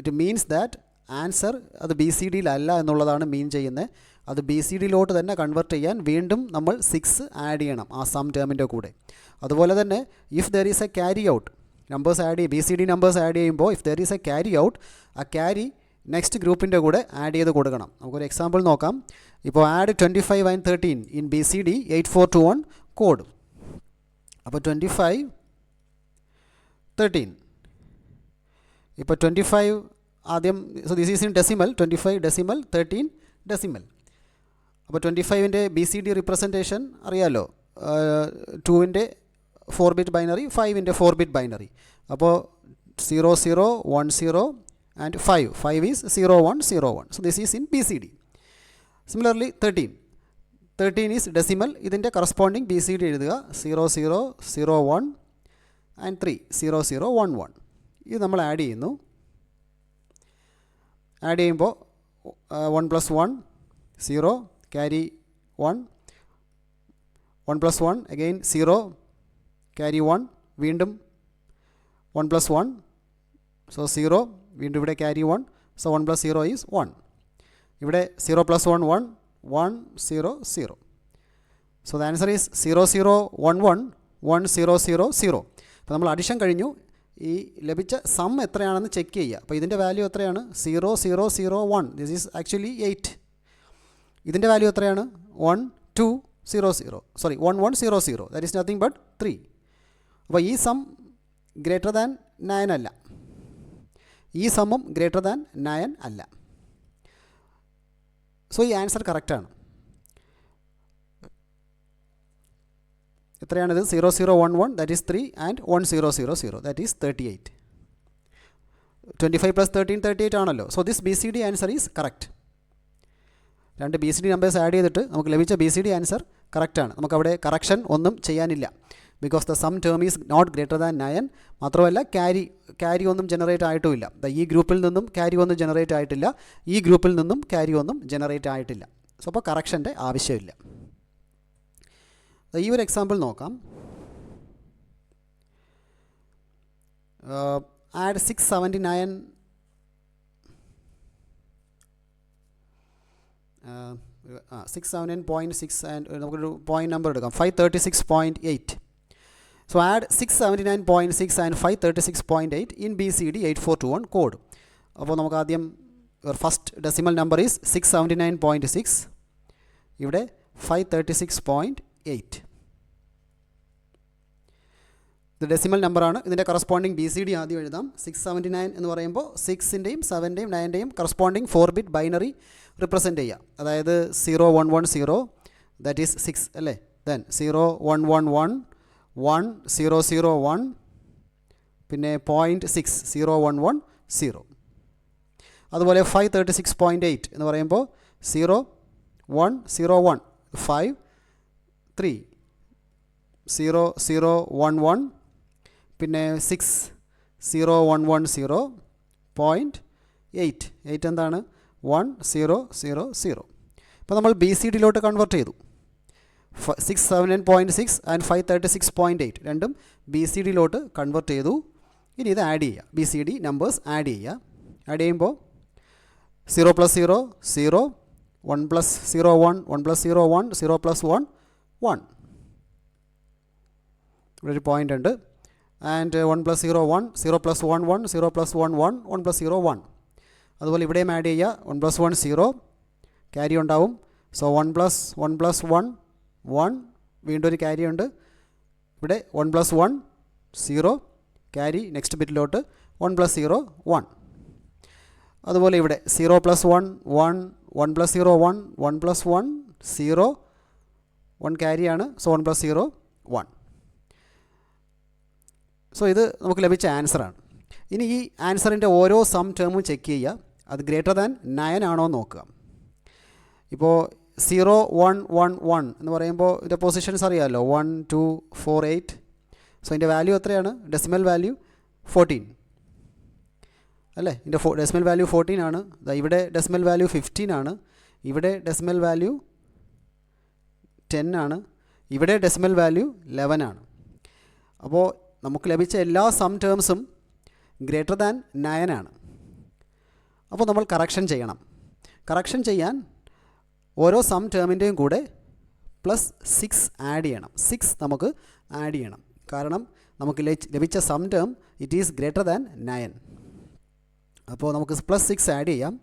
it means that answer അത് BCDയിലല്ല എന്നുള്ളതാണ് മീൻ ചെയ്യുന്നത്. അത് BCDയിലോട്ട് തന്നെ കൺവേർട്ട് ചെയ്യാൻ വീണ്ടും നമ്മൾ 6 ആഡ് ചെയ്യണം ആ സം ടേമിൻ്റെ കൂടെ. അതുപോലെ തന്നെ if there is a carry out, numbers add ചെയ്യും BCD നമ്പേഴ്സ് ആഡ് ചെയ്യുമ്പോൾ if there is a carry out, ആ ക്യാരി നെക്സ്റ്റ് ഗ്രൂപ്പിൻ്റെ കൂടെ ആഡ് ചെയ്ത് കൊടുക്കണം. നമുക്കൊരു എക്സാമ്പിൾ നോക്കാം. ഇപ്പോൾ add 25 and 13 in BCD 8421 code. അപ്പോൾ 25 13. ഇപ്പോൾ 25 ആദ്യം, so this is in decimal, 25 decimal 13 decimal. അപ്പോൾ 25ൻ്റെ BCD റിപ്രസെൻറ്റേഷൻ അറിയാമല്ലോ, 2ൻ്റെ 4 ബിറ്റ് ബൈനറി, 5ൻ്റെ 4 ബിറ്റ് ബൈനറി. അപ്പോൾ 0 0 1 0 and 5 is 0 1 0 1. So this is in BCD. Similarly 13 is decimal. ഇതിൻ്റെ കറസ്പോണ്ടിങ് BCD എഴുതുക 0 0 0 1 ആൻഡ് 3 0 0 1 1. ഇത് നമ്മൾ ആഡ് ചെയ്യുന്നു. ആഡ് ചെയ്യുമ്പോൾ 1 + 1 0, ക്യാരി 1, 1 + 1 അഗെയിൻ 0, ക്യാരി 1, വീണ്ടും 1 + 1, സോ 0, വീണ്ടും ഇവിടെ ക്യാരി 1, സോ 1 + 0 ഈസ് 1. ഇവിടെ 0 + 1 1 1 0 0. So the answer is 0 0 1 1 1 0 0 0. അപ്പോൾ നമ്മൾ അഡിഷൻ കഴിഞ്ഞു. ഈ ലഭിച്ച സം എത്രയാണെന്ന് ചെക്ക് ചെയ്യുക. അപ്പോൾ ഇതിൻ്റെ വാല്യൂ എത്രയാണ്? 0 0 0 1. This is actually 8. ഇതിൻ്റെ വാല്യൂ എത്രയാണ്? 1 2 0 0, sorry 1 1 0 0. That is nothing but 3. അപ്പോൾ ഈ സം ഗ്രേറ്റർ ദാൻ 9 അല്ല, ഈ സമ്മും ഗ്രേറ്റർ ദാൻ 9 അല്ല. സോ ഈ ആൻസർ കറക്റ്റാണ്. എത്രയാണിത്? 0 0 1 1, that is 3 and 1 0 0 0, that is 38. 25 + 13 38 ആണല്ലോ. So this BCD answer is correct. രണ്ട് BCD നമ്പേഴ്സ് ആഡ് ചെയ്തിട്ട് നമുക്ക് ലഭിച്ച BCD ആൻസർ കറക്റ്റാണ്. നമുക്കവിടെ കറക്ഷൻ ഒന്നും ചെയ്യാനില്ല. Because the sum term is not greater than 9. മാത്രമല്ല ക്യാരി ഒന്നും ജനറേറ്റ് ആയിട്ടുമില്ല. ഈ ഗ്രൂപ്പിൽ നിന്നും ക്യാരി ഒന്നും ജനറേറ്റ് ആയിട്ടില്ല, ഈ ഗ്രൂപ്പിൽ നിന്നും ക്യാരി ഒന്നും ജനറേറ്റ് ആയിട്ടില്ല. സോ അപ്പോൾ കറക്ഷൻ്റെ ആവശ്യമില്ല. ഈ ഒരു എക്സാമ്പിൾ നോക്കാം. ആഡ് 679 679.6 ആൻഡ് നമുക്കൊരു പോയിൻറ്റ് നമ്പർ എടുക്കാം 536.8. So add 679.6 and 536.8 in BCD 8421 code. അപ്പോൾ നമുക്ക് ആദ്യം ഫസ്റ്റ് ഡെസിമൽ നമ്പർ ഈസ് 679.6, ഇവിടെ 536.8. ഇത് ഡെസിമൽ നമ്പറാണ്. ഇതിൻ്റെ കറസ്പോണ്ടിങ് BCD ആദ്യം എഴുതാം. 679 എന്ന് പറയുമ്പോൾ 6ൻ്റെയും 7ൻ്റെയും 9ൻ്റെയും കറസ്പോണ്ടിങ് 4-bit ബൈനറി റിപ്രസെൻറ്റ് ചെയ്യുക. അതായത് 0110 ദാറ്റ് ഈസ് 6 അല്ലേ. ദെൻ 0111 1001 പിന്നെ 0.6 0110. അതുപോലെ 536.8 എന്ന് പറയുമ്പോൾ 0101 5 3 0011 പിന്നെ 6 0110.8 എന്താണ് 1000. അപ്പോൾ നമ്മൾ BCDയിലോട്ട് കൺവേർട്ട് ചെയ്തു. 679.6 ആൻഡ് 536.8 രണ്ടും BCDയിലോട്ട് കൺവേർട്ട് ചെയ്തു. ഇനി ഇത് ആഡ് ചെയ്യുക. BCD നമ്പേഴ്സ് ആഡ് ചെയ്യുക. ആഡ് ചെയ്യുമ്പോൾ 0 + 0 0 1 + 0 1 1 + 0 1 0 + 1 1. ഇവിടെ ഒരു പോയിൻ്റ് ഉണ്ട്. ആൻഡ് 1 + 0 1 0 + 1 1 0 + 1 1 1 + 0 1. അതുപോലെ ഇവിടെയും ആഡ് ചെയ്യുക. 1 + 1 0 ക്യാരി ഉണ്ടാവും. സോ 1 + 1 1 വീണ്ടും ഒരു ക്യാരി ഉണ്ട്. ഇവിടെ 1 + 1 0 ക്യാരി നെക്സ്റ്റ് ബിറ്റിലോട്ട് 1 + 0 1. അതുപോലെ ഇവിടെ 0 + 1 1 1 + 0 1 1 + 1 0 1 ക്യാരിയാണ്. സോ 1 + 0 1. സോ ഇത് നമുക്ക് ലഭിച്ച ആൻസറാണ്. ഇനി ഈ ആൻസറിൻ്റെ ഓരോ സം ടേമും ചെക്ക് ചെയ്യുക. അത് ഗ്രേറ്റർ ദാൻ 9 ആണോ എന്ന് നോക്കുക. ഇപ്പോൾ 0 1 1 1 എന്ന് പറയുമ്പോൾ ഇതിൻ്റെ പൊസിഷൻസ് അറിയാമല്ലോ. 1 2 4 8. സോ ഇതിൻ്റെ വാല്യൂ എത്രയാണ്? ഡെസിമൽ വാല്യൂ 14 അല്ലേ. ഇതിൻ്റെ ഡെസിമൽ വാല്യൂ 14 ആണ്. ഇവിടെ ഡെസിമൽ വാല്യൂ 15 ആണ്. ഇവിടെ ഡെസിമൽ വാല്യൂ 10 ആണ്. ഇവിടെ ഡെസിമൽ വാല്യൂ 11 ആണ്. അപ്പോൾ നമുക്ക് ലഭിച്ച എല്ലാ സം ടേംസും ഗ്രേറ്റർ ദാൻ 9 ആണ്. അപ്പോൾ നമ്മൾ കറക്ഷൻ ചെയ്യണം. കറക്ഷൻ ചെയ്യാൻ ഓരോ സം ടേമിൻ്റെയും കൂടെ +6 ആഡ് ചെയ്യണം. 6 നമുക്ക് ആഡ് ചെയ്യണം. കാരണം നമുക്ക് ലഭിച്ച sum term it is greater than 9. അപ്പോൾ നമുക്ക് +6 ആഡ് ചെയ്യാം.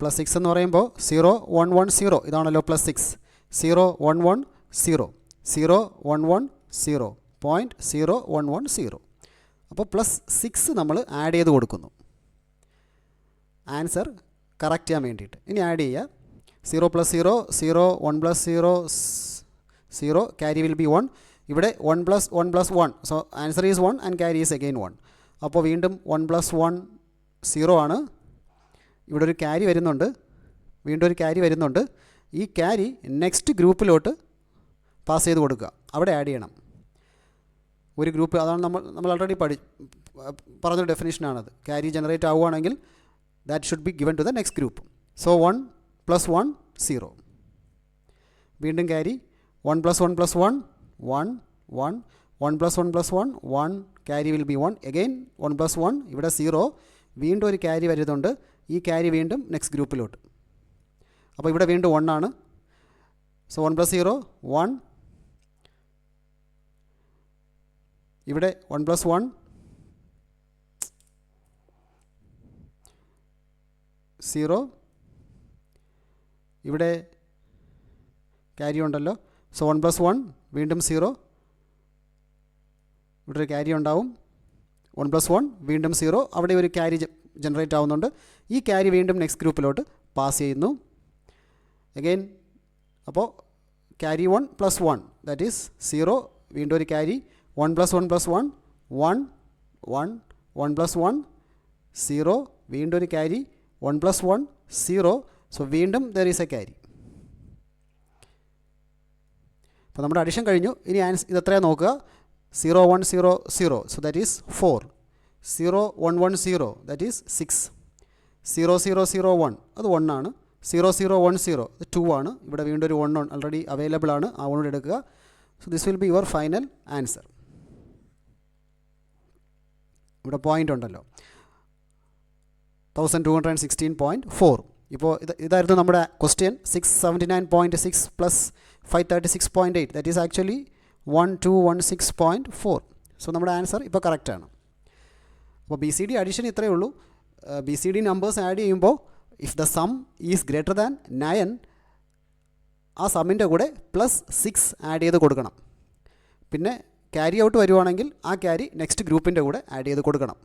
+6 എന്ന് പറയുമ്പോൾ 0 1 1 0 ഇതാണല്ലോ +6. 0 1 1 0 0 1 1 0 0.0110. അപ്പോൾ +6 നമ്മൾ ആഡ് ചെയ്ത് കൊടുക്കുന്നു ആൻസർ കറക്റ്റ് ചെയ്യാൻ വേണ്ടിയിട്ട്. ഇനി ആഡ് ചെയ്യുക. 0 + 0 0 1 + 0 0 ക്യാരി വിൽ ബി 1. ഇവിടെ 1 + 1 + 1. So answer is 1 and carry is again 1. അപ്പോൾ വീണ്ടും 1 + 1 0 ആണ്. ഇവിടെ ഒരു ക്യാരി വരുന്നുണ്ട്. വീണ്ടും ഒരു ക്യാരി വരുന്നുണ്ട്. ഈ ക്യാരി നെക്സ്റ്റ് ഗ്രൂപ്പിലോട്ട് പാസ് ചെയ്ത് കൊടുക്കുക. അവിടെ ആഡ് ചെയ്യണം. ഒരു ഗ്രൂപ്പ് അതാണ് നമ്മൾ ഓൾറെഡി പറഞ്ഞൊരു ഡെഫിനിഷനാണത്. ക്യാരി ജനറേറ്റ് ആവുകയാണെങ്കിൽ that should be given to the next group. So 1 + 1 0. വീണ്ടും carry 1 + 1 + 1 1 1 1 + 1 + 1 1 carry will be 1 again 1 + 1 ഇവിടെ 0. വീണ്ടും ഒരു ക്യാരി വരുന്നുണ്ട്. ഈ ക്യാരി വീണ്ടും നെക്സ്റ്റ് ഗ്രൂപ്പിലോട്ട്. അപ്പോൾ ഇവിടെ വീണ്ടും 1 ആണ്. സോ 1 + 0 1. ഇവിടെ 1 + 1 0. ഇവിടെ ക്യാരി ഉണ്ടല്ലോ. സോ 1 + 1 വീണ്ടും 0. ഇവിടെ ഒരു ക്യാരി ഉണ്ടാവും. 1 + 1 വീണ്ടും 0. അവിടെ ഒരു ക്യാരി ജനറേറ്റ് ആവുന്നുണ്ട്. ഈ ക്യാരി വീണ്ടും നെക്സ്റ്റ് ഗ്രൂപ്പിലോട്ട് പാസ് ചെയ്യുന്നു അഗെയിൻ. അപ്പോൾ ക്യാരി 1 + 1 ദാറ്റ് ഈസ് 0. വീണ്ടും ഒരു ക്യാരി 1 + 1 + 1 1 1 1 + 1 0. വീണ്ടും ഒരു ക്യാരി 1 + 1 0. സോ വീണ്ടും ദർ ഈസ് എ ക്യാരി. അപ്പോൾ നമ്മുടെ അഡിഷൻ കഴിഞ്ഞു. ഇനി ഇതെത്രയാണ് നോക്കുക. 0 1 0 0. So that is 4. 0 1 1 0 that is 6. 0 0 0 1 അത് 1 ആണ്. 0 0 1 0 അത് 2 ആണ്. ഇവിടെ വീണ്ടും ഒരു 1 ഓൾറെഡി അവൈലബിൾ ആണ്. ആ 1 എടുക്കുക. So this will be your final answer. ഇവിടെ പോയിൻ്റ് ഉണ്ടല്ലോ 1216.4. ഇപ്പോൾ ഇതായിരുന്നു നമ്മുടെ question. 679.6 + 536.8 that is actually 1216.4. So നമ്മുടെ ആൻസർ ഇപ്പോൾ കറക്റ്റാണ്. അപ്പോൾ BCD അഡീഷൻ ഇത്രയേ ഉള്ളൂ. B C D numbers add ചെയ്യുമ്പോൾ if the sum is greater than 9 ആ സമ്മിൻ്റെ കൂടെ +6 ആഡ് ചെയ്ത് കൊടുക്കണം. പിന്നെ ക്യാരി ഔട്ട് വരുവാണെങ്കിൽ ആ ക്യാരി നെക്സ്റ്റ് ഗ്രൂപ്പിൻ്റെ കൂടെ ആഡ് ചെയ്ത് കൊടുക്കണം.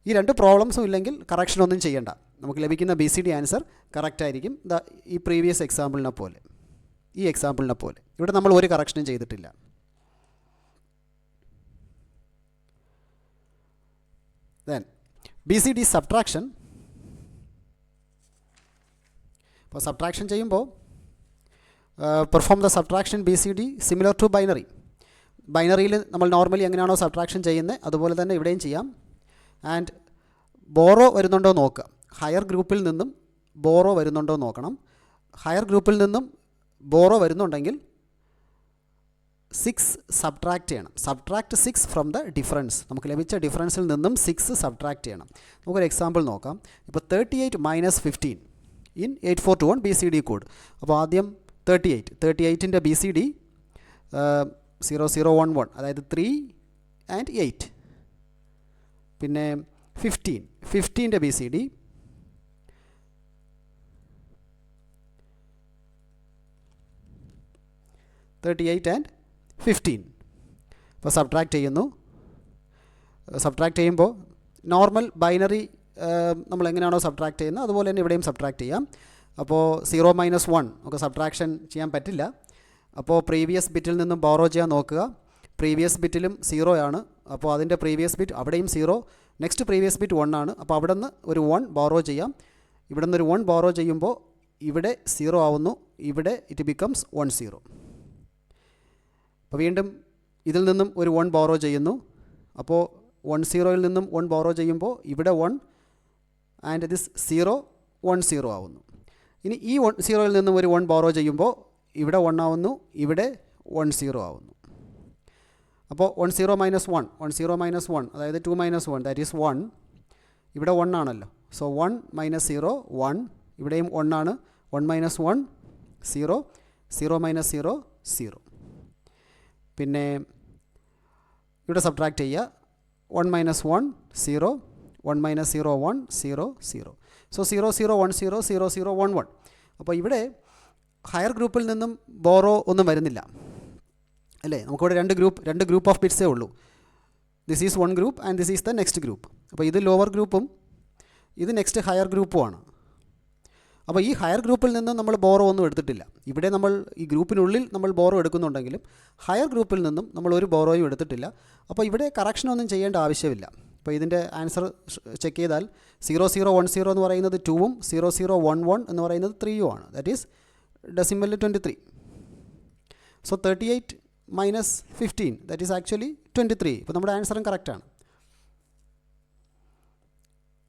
ഈ രണ്ട് പ്രോബ്ലംസും ഇല്ലെങ്കിൽ കറക്ഷനൊന്നും ചെയ്യേണ്ട. നമുക്ക് ലഭിക്കുന്ന ബി സി ഡി ആൻസർ കറക്റ്റായിരിക്കും. ഈ പ്രീവിയസ് എക്സാമ്പിളിനെ പോലെ, ഈ എക്സാമ്പിളിനെ പോലെ. ഇവിടെ നമ്മൾ ഒരു കറക്ഷനും ചെയ്തിട്ടില്ല. Then B C D subtraction. ഇപ്പോൾ സബ്ട്രാക്ഷൻ ചെയ്യുമ്പോൾ perform the subtraction B C D similar to binary. ബൈനറിയിൽ നമ്മൾ നോർമലി എങ്ങനെയാണോ സബ്ട്രാക്ഷൻ ചെയ്യുന്നത് അതുപോലെ തന്നെ ഇവിടെയും ചെയ്യാം. ആൻഡ് ബോറോ വരുന്നുണ്ടോ നോക്കുക. ഹയർ ഗ്രൂപ്പിൽ നിന്നും ബോറോ വരുന്നുണ്ടോ നോക്കണം. ഹയർ ഗ്രൂപ്പിൽ നിന്നും ബോറോ വരുന്നുണ്ടെങ്കിൽ 6 സബ്ട്രാക്റ്റ് ചെയ്യണം. Subtract 6 from the difference. നമുക്ക് ലഭിച്ച ഡിഫറൻസിൽ നിന്നും 6 സബ്ട്രാക്റ്റ് ചെയ്യണം. നമുക്കൊരു എക്സാമ്പിൾ നോക്കാം. ഇപ്പോൾ 38 - 15 in 8421 B C D code. അപ്പോൾ ആദ്യം 38ൻ്റെ ബി സി ഡി 0011, അതായത് 3 and 8. പിന്നെ 15ൻ്റെ ബി സി ഡി 38 and 15. ഇപ്പോൾ സബ്ട്രാക്റ്റ് ചെയ്യുന്നു. സബ്ട്രാക്റ്റ് ചെയ്യുമ്പോൾ നോർമൽ ബൈനറി നമ്മൾ എങ്ങനെയാണോ സബ്ട്രാക്റ്റ് ചെയ്യുന്നത് അതുപോലെ തന്നെ ഇവിടെയും സബ്ട്രാക്റ്റ് ചെയ്യാം. അപ്പോൾ 0 - 1 നമുക്ക് സബ്ട്രാക്ഷൻ ചെയ്യാൻ പറ്റില്ല. അപ്പോൾ പ്രീവിയസ് ബിറ്റിൽ നിന്നും ബോറോ ചെയ്യാൻ നോക്കുക. പ്രീവിയസ് ബിറ്റിലും 0 ആണ്. അപ്പോൾ അതിൻ്റെ പ്രീവിയസ് ബിറ്റ് അവിടെയും 0. നെക്സ്റ്റ് പ്രീവിയസ് ബിറ്റ് 1 ആണ്. അപ്പോൾ അവിടെ നിന്ന് ഒരു 1 ബോറോ ചെയ്യാം. ഇവിടെ നിന്ന് ഒരു 1 ബോറോ ചെയ്യുമ്പോൾ ഇവിടെ 0 ആവുന്നു. ഇവിടെ ഇറ്റ് ബിക്കംസ് 10. അപ്പോൾ വീണ്ടും ഇതിൽ നിന്നും ഒരു 1 ബോറോ ചെയ്യുന്നു. അപ്പോൾ 10ൽ നിന്നും 1 ബോറോ ചെയ്യുമ്പോൾ ഇവിടെ 1 ആൻഡ് ദിസ് 0 10 ആവുന്നു. ഇനി ഈ 0ൽ നിന്നും ഒരു 1 ബോറോ ചെയ്യുമ്പോൾ ഇവിടെ 1 ആവുന്നു. ഇവിടെ 10 ആവുന്നു. അപ്പോൾ 10 - 1 അതായത് 2 - 1 ദാറ്റ് ഈസ് 1. ഇവിടെ 1 ആണല്ലോ. സോ 1 - 0 1. ഇവിടെയും 1 ആണ്. 1 - 1 0. 0 - 0 0. പിന്നെ ഇവിടെ സബ്ട്രാക്റ്റ് ചെയ്യുക. 1 - 1 0. 1 - 0 1 0 0. സോ 0 0 1 0 0 0 1 1. അപ്പോൾ ഇവിടെ ഹയർ ഗ്രൂപ്പിൽ നിന്നും ബോറോ ഒന്നും വരുന്നില്ല അല്ലേ. നമുക്കിവിടെ രണ്ട് ഗ്രൂപ്പ് ഓഫ് ബിറ്റ്സേ ഉള്ളൂ. This is 1 group and this is the next group. അപ്പോൾ ഇത് ലോവർ ഗ്രൂപ്പും ഇത് നെക്സ്റ്റ് ഹയർ ഗ്രൂപ്പുമാണ്. അപ്പോൾ ഈ ഹയർ ഗ്രൂപ്പിൽ നിന്ന് നമ്മൾ ബോറോ ഒന്നും എടുത്തിട്ടില്ല. ഇവിടെ നമ്മൾ ഈ ഗ്രൂപ്പിനുള്ളിൽ നമ്മൾ ബോറോ എടുക്കുന്നുണ്ടെങ്കിലും ഹയർ ഗ്രൂപ്പിൽ നിന്നും നമ്മൾ ഒരു ബോറോയും എടുത്തിട്ടില്ല. അപ്പോൾ ഇവിടെ കറക്ഷനൊന്നും ചെയ്യേണ്ട ആവശ്യമില്ല. അപ്പോൾ ഇതിൻ്റെ ആൻസർ ചെക്ക് ചെയ്താൽ 0 0 1 0 എന്ന് പറയുന്നത് 2ഉം 0 0 1 1 എന്ന് പറയുന്നത് 3ഉം ആണ്. ദാറ്റ് ഈസ് ഡെസിമലിൽ 23. So 38 - 15 that is actually 23. ഇപ്പോൾ നമ്മുടെ ആൻസറും കറക്റ്റാണ്.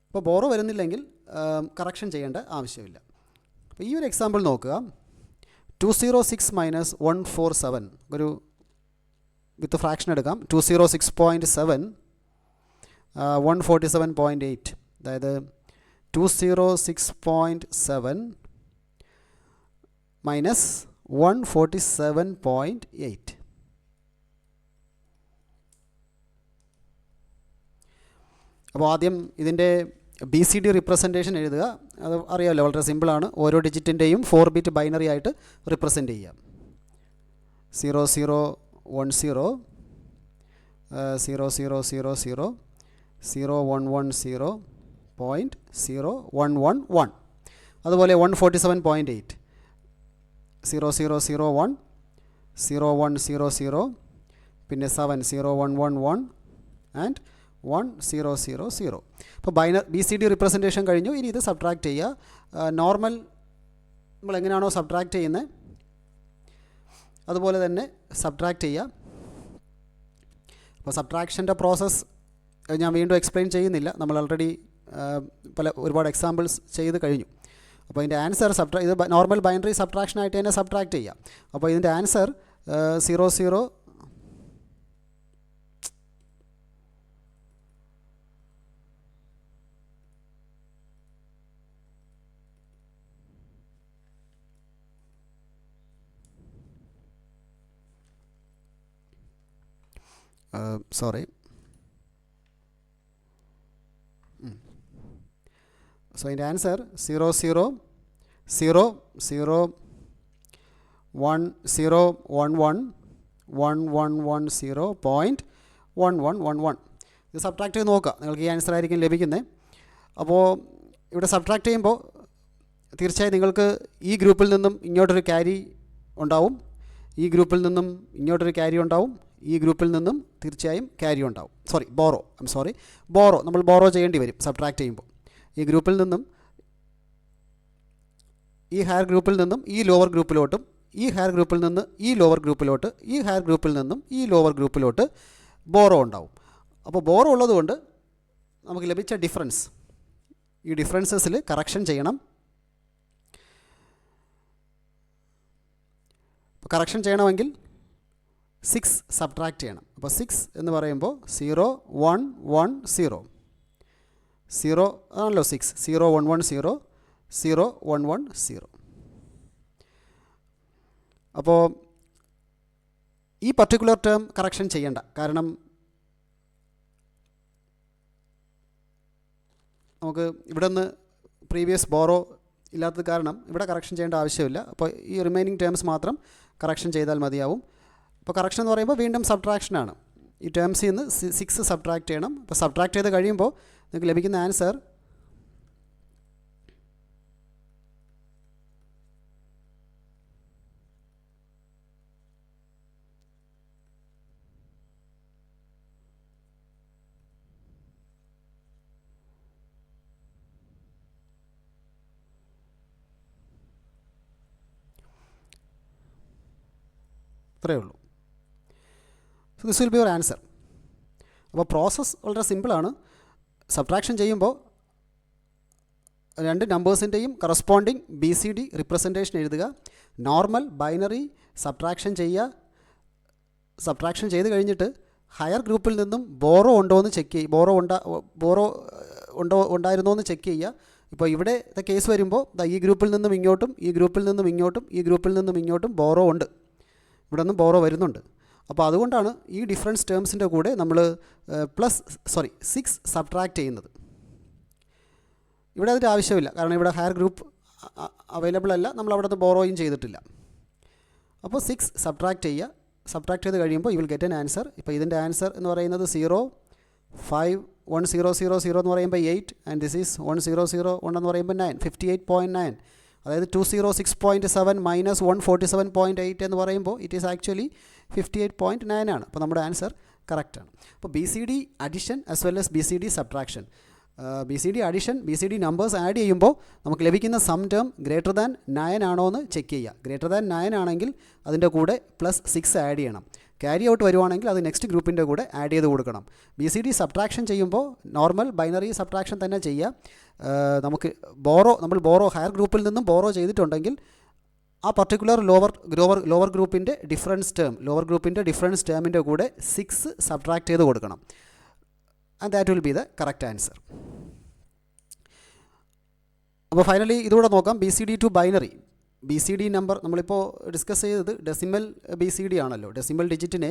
അപ്പോൾ ബോറോ വരുന്നില്ലെങ്കിൽ കറക്ഷൻ ചെയ്യേണ്ട ആവശ്യമില്ല. അപ്പോൾ ഈ ഒരു എക്സാമ്പിൾ നോക്കുക. 206 - 147 ഒരു വിത്ത് ഫ്രാക്ഷൻ എടുക്കാം. 206.7 147.8 അതായത് 206.7 മൈനസ് 147.8. അപ്പോൾ ആദ്യം ഇതിൻ്റെ ബി സി ഡി റിപ്രസെൻറ്റേഷൻ എഴുതുക. അത് അറിയാമല്ലോ, വളരെ സിമ്പിളാണ്. ഓരോ ഡിജിറ്റിൻ്റെയും 4 ബിറ്റ് ബൈനറി ആയിട്ട് റിപ്രസെൻ്റ് ചെയ്യാം. 0 0 1 0 0 0 0 0 0 1 1 0.0111. അതുപോലെ 147.8 0 0 0 1 0 1 0 0 പിന്നെ 7 0 1 1 1 ആൻഡ് 1 0 0 0. അപ്പോൾ ബി സി ഡി റിപ്രസെൻറ്റേഷൻ കഴിഞ്ഞു. ഇനി ഇത് സബ്ട്രാക്റ്റ് ചെയ്യുക. നോർമൽ നമ്മൾ എങ്ങനെയാണോ സബ്ട്രാക്റ്റ് ചെയ്യുന്നത് അതുപോലെ തന്നെ സബ്ട്രാക്റ്റ് ചെയ്യുക. അപ്പോൾ സബ്ട്രാക്ഷൻ്റെ പ്രോസസ്സ് ഞാൻ വീണ്ടും എക്സ്പ്ലെയിൻ ചെയ്യുന്നില്ല. നമ്മൾ ഓൾറെഡി ഒരുപാട് എക്സാമ്പിൾസ് ചെയ്ത് കഴിഞ്ഞു. അപ്പോൾ ഇതിൻ്റെ ആൻസർ ഇത് നോർമൽ ബൈനറി സബ്ട്രാക്ഷൻ ആയിട്ട് തന്നെ സബ്ട്രാക്റ്റ് ചെയ്യാം. അപ്പോൾ ഇതിൻ്റെ ആൻസർ 0 0 sorry സോ അതിൻ്റെ ആൻസർ 0 0 0 0 1 0 1 1 1 1 1 0.1111. ഇത് സബ്ട്രാക്ട് ചെയ്ത് നോക്കുക, നിങ്ങൾക്ക് ഈ ആൻസർ ആയിരിക്കും ലഭിക്കുന്നത്. അപ്പോൾ ഇവിടെ സബ്ട്രാക്ട് ചെയ്യുമ്പോൾ തീർച്ചയായും നിങ്ങൾക്ക് ഈ ഗ്രൂപ്പിൽ നിന്നും ഇങ്ങോട്ടൊരു ക്യാരി ഉണ്ടാവും, ഈ ഗ്രൂപ്പിൽ നിന്നും ഇങ്ങോട്ടൊരു ക്യാരി ഉണ്ടാവും, ഈ ഗ്രൂപ്പിൽ നിന്നും തീർച്ചയായും ക്യാരി ഉണ്ടാവും. ബോറോ നമ്മൾ ബോറോ ചെയ്യേണ്ടി വരും സബ്ട്രാക്ട് ചെയ്യുമ്പോൾ. ഈ ഗ്രൂപ്പിൽ നിന്നും ഈ ഹയർ ഗ്രൂപ്പിൽ നിന്നും ഈ ലോവർ ഗ്രൂപ്പിലോട്ടും, ഈ ഹയർ ഗ്രൂപ്പിൽ നിന്ന് ഈ ലോവർ ഗ്രൂപ്പിലോട്ട്, ഈ ഹയർ ഗ്രൂപ്പിൽ നിന്നും ഈ ലോവർ ഗ്രൂപ്പിലോട്ട് ബോറോ ഉണ്ടാവും. അപ്പോൾ ബോറോ ഉള്ളതുകൊണ്ട് നമുക്ക് ലഭിച്ച ഡിഫറൻസ്, ഈ ഡിഫറൻസസിൽ കറക്ഷൻ ചെയ്യണം. അപ്പോൾ കറക്ഷൻ ചെയ്യണമെങ്കിൽ 6 സബ്ട്രാക്ട് ചെയ്യണം. അപ്പോൾ 6 എന്ന് പറയുമ്പോൾ 0 1 1 0 0 ആണല്ലോ 6, 0 1 1 0 0 1 1 0. അപ്പോൾ ഈ പർട്ടിക്കുലർ ടേം കറക്ഷൻ ചെയ്യേണ്ട, കാരണം നമുക്ക് ഇവിടെ നിന്ന് പ്രീവിയസ് ബോറോ ഇല്ലാത്തത് കാരണം ഇവിടെ കറക്ഷൻ ചെയ്യേണ്ട ആവശ്യമില്ല. അപ്പോൾ ഈ റിമൈനിങ് ടേംസ് മാത്രം കറക്ഷൻ ചെയ്താൽ മതിയാവും. അപ്പോൾ കറക്ഷൻ എന്ന് പറയുമ്പോൾ വീണ്ടും സബ്ട്രാക്ഷനാണ്. ഈ ടേംസിൽ നിന്ന് 6 സബ്ട്രാക്ട് ചെയ്യണം. അപ്പോൾ സബ്ട്രാക്ട് ചെയ്ത് കഴിയുമ്പോൾ നിങ്ങൾക്ക് ലഭിക്കുന്ന ആൻസർ ഇത്രയേ ഉള്ളൂ. So this will be your answer. അപ്പോൾ പ്രോസസ്സ് വളരെ സിമ്പിളാണ്. സബ്ട്രാക്ഷൻ ചെയ്യുമ്പോൾ രണ്ട് നമ്പേഴ്സിൻ്റെയും കറസ്പോണ്ടിങ് BCD റിപ്രസെൻറ്റേഷൻ എഴുതുക. നോർമൽ ബൈനറി സബ്ട്രാക്ഷൻ ചെയ്യുക. സബ്ട്രാക്ഷൻ ചെയ്ത് കഴിഞ്ഞിട്ട് ഹയർ ഗ്രൂപ്പിൽ നിന്നും ബോറോ ഉണ്ടോ എന്ന് ചെക്ക് ചെയ്യുക. ബോറോ ഉണ്ടായിരുന്നോ എന്ന് ചെക്ക് ചെയ്യുക. ഇപ്പോൾ ഇവിടെ കേസ് വരുമ്പോൾ ഈ ഗ്രൂപ്പിൽ നിന്നും ഇങ്ങോട്ടും, ഈ ഗ്രൂപ്പിൽ നിന്നും ഇങ്ങോട്ടും, ഈ ഗ്രൂപ്പിൽ നിന്നും ഇങ്ങോട്ടും ബോറോ ഉണ്ട്, ഇവിടെ നിന്ന് ബോറോ വരുന്നുണ്ട്. അപ്പോൾ അതുകൊണ്ടാണ് ഈ ഡിഫറൻസ് ടേംസിൻ്റെ കൂടെ നമ്മൾ 6 സബ്ട്രാക്ട് ചെയ്യുന്നത്. ഇവിടെ അതിൻ്റെ ആവശ്യമില്ല, കാരണം ഇവിടെ ഹയർ ഗ്രൂപ്പ് അവൈലബിൾ അല്ല, നമ്മൾ അവിടെ നിന്ന് ബോറോയും ചെയ്തിട്ടില്ല. അപ്പോൾ 6 സബ്ട്രാക്ട് ചെയ്യുക. സബ്ട്രാക്ട് ചെയ്ത് കഴിയുമ്പോൾ you will get an answer. ഇപ്പോൾ ഇതിൻ്റെ ആൻസർ എന്ന് പറയുന്നത് 0 5 1 0 0 0 എന്ന് പറയുമ്പോൾ 8 ആൻഡ് ദിസ് ഈസ് 1 0 0 1 എന്ന് പറയുമ്പോൾ 9, 58.9. അതായത് 206.7 മൈനസ് 147.8 എന്ന് പറയുമ്പോൾ ഇറ്റ് ഈസ് ആക്ച്വലി 58.9 ആണ്. അപ്പോൾ നമ്മുടെ ആൻസർ കറക്റ്റാണ്. അപ്പോൾ BCD addition as well as BCD subtraction, BCD addition, BCD numbers add ചെയ്യുമ്പോൾ നമുക്ക് ലഭിക്കുന്ന സം ടേം ഗ്രേറ്റർ ദാൻ 9 ആണോ എന്ന് ചെക്ക് ചെയ്യുക. ഗ്രേറ്റർ ദാൻ 9 ആണെങ്കിൽ അതിൻ്റെ കൂടെ +6 ആഡ് ചെയ്യണം. ക്യാരി ഔട്ട് വരുവാണെങ്കിൽ അത് നെക്സ്റ്റ് ഗ്രൂപ്പിൻ്റെ കൂടെ ആഡ് ചെയ്ത് കൊടുക്കണം. BCD സബ്ട്രാക്ഷൻ ചെയ്യുമ്പോൾ നോർമൽ ബൈനറി സബ്ട്രാക്ഷൻ തന്നെ ചെയ്യുക. നമ്മൾ ബോറോ ഹയർ ഗ്രൂപ്പിൽ നിന്നും ബോറോ ചെയ്തിട്ടുണ്ടെങ്കിൽ ആ പർട്ടിക്കുലർ ലോവർ ഗ്രൂപ്പിൻ്റെ ഡിഫറൻസ് ടേമിൻ്റെ കൂടെ 6 സബ്ട്രാക്ട് ചെയ്ത് കൊടുക്കണം. And that will be the correct answer. അപ്പോൾ ഫൈനലി ഇതുകൂടെ നോക്കാം. BCD to binary. BCD number നമ്മളിപ്പോൾ ഡിസ്കസ് ചെയ്തത് ഡെസിമൽ BCD ആണല്ലോ. ഡെസിമൽ ഡിജിറ്റിനെ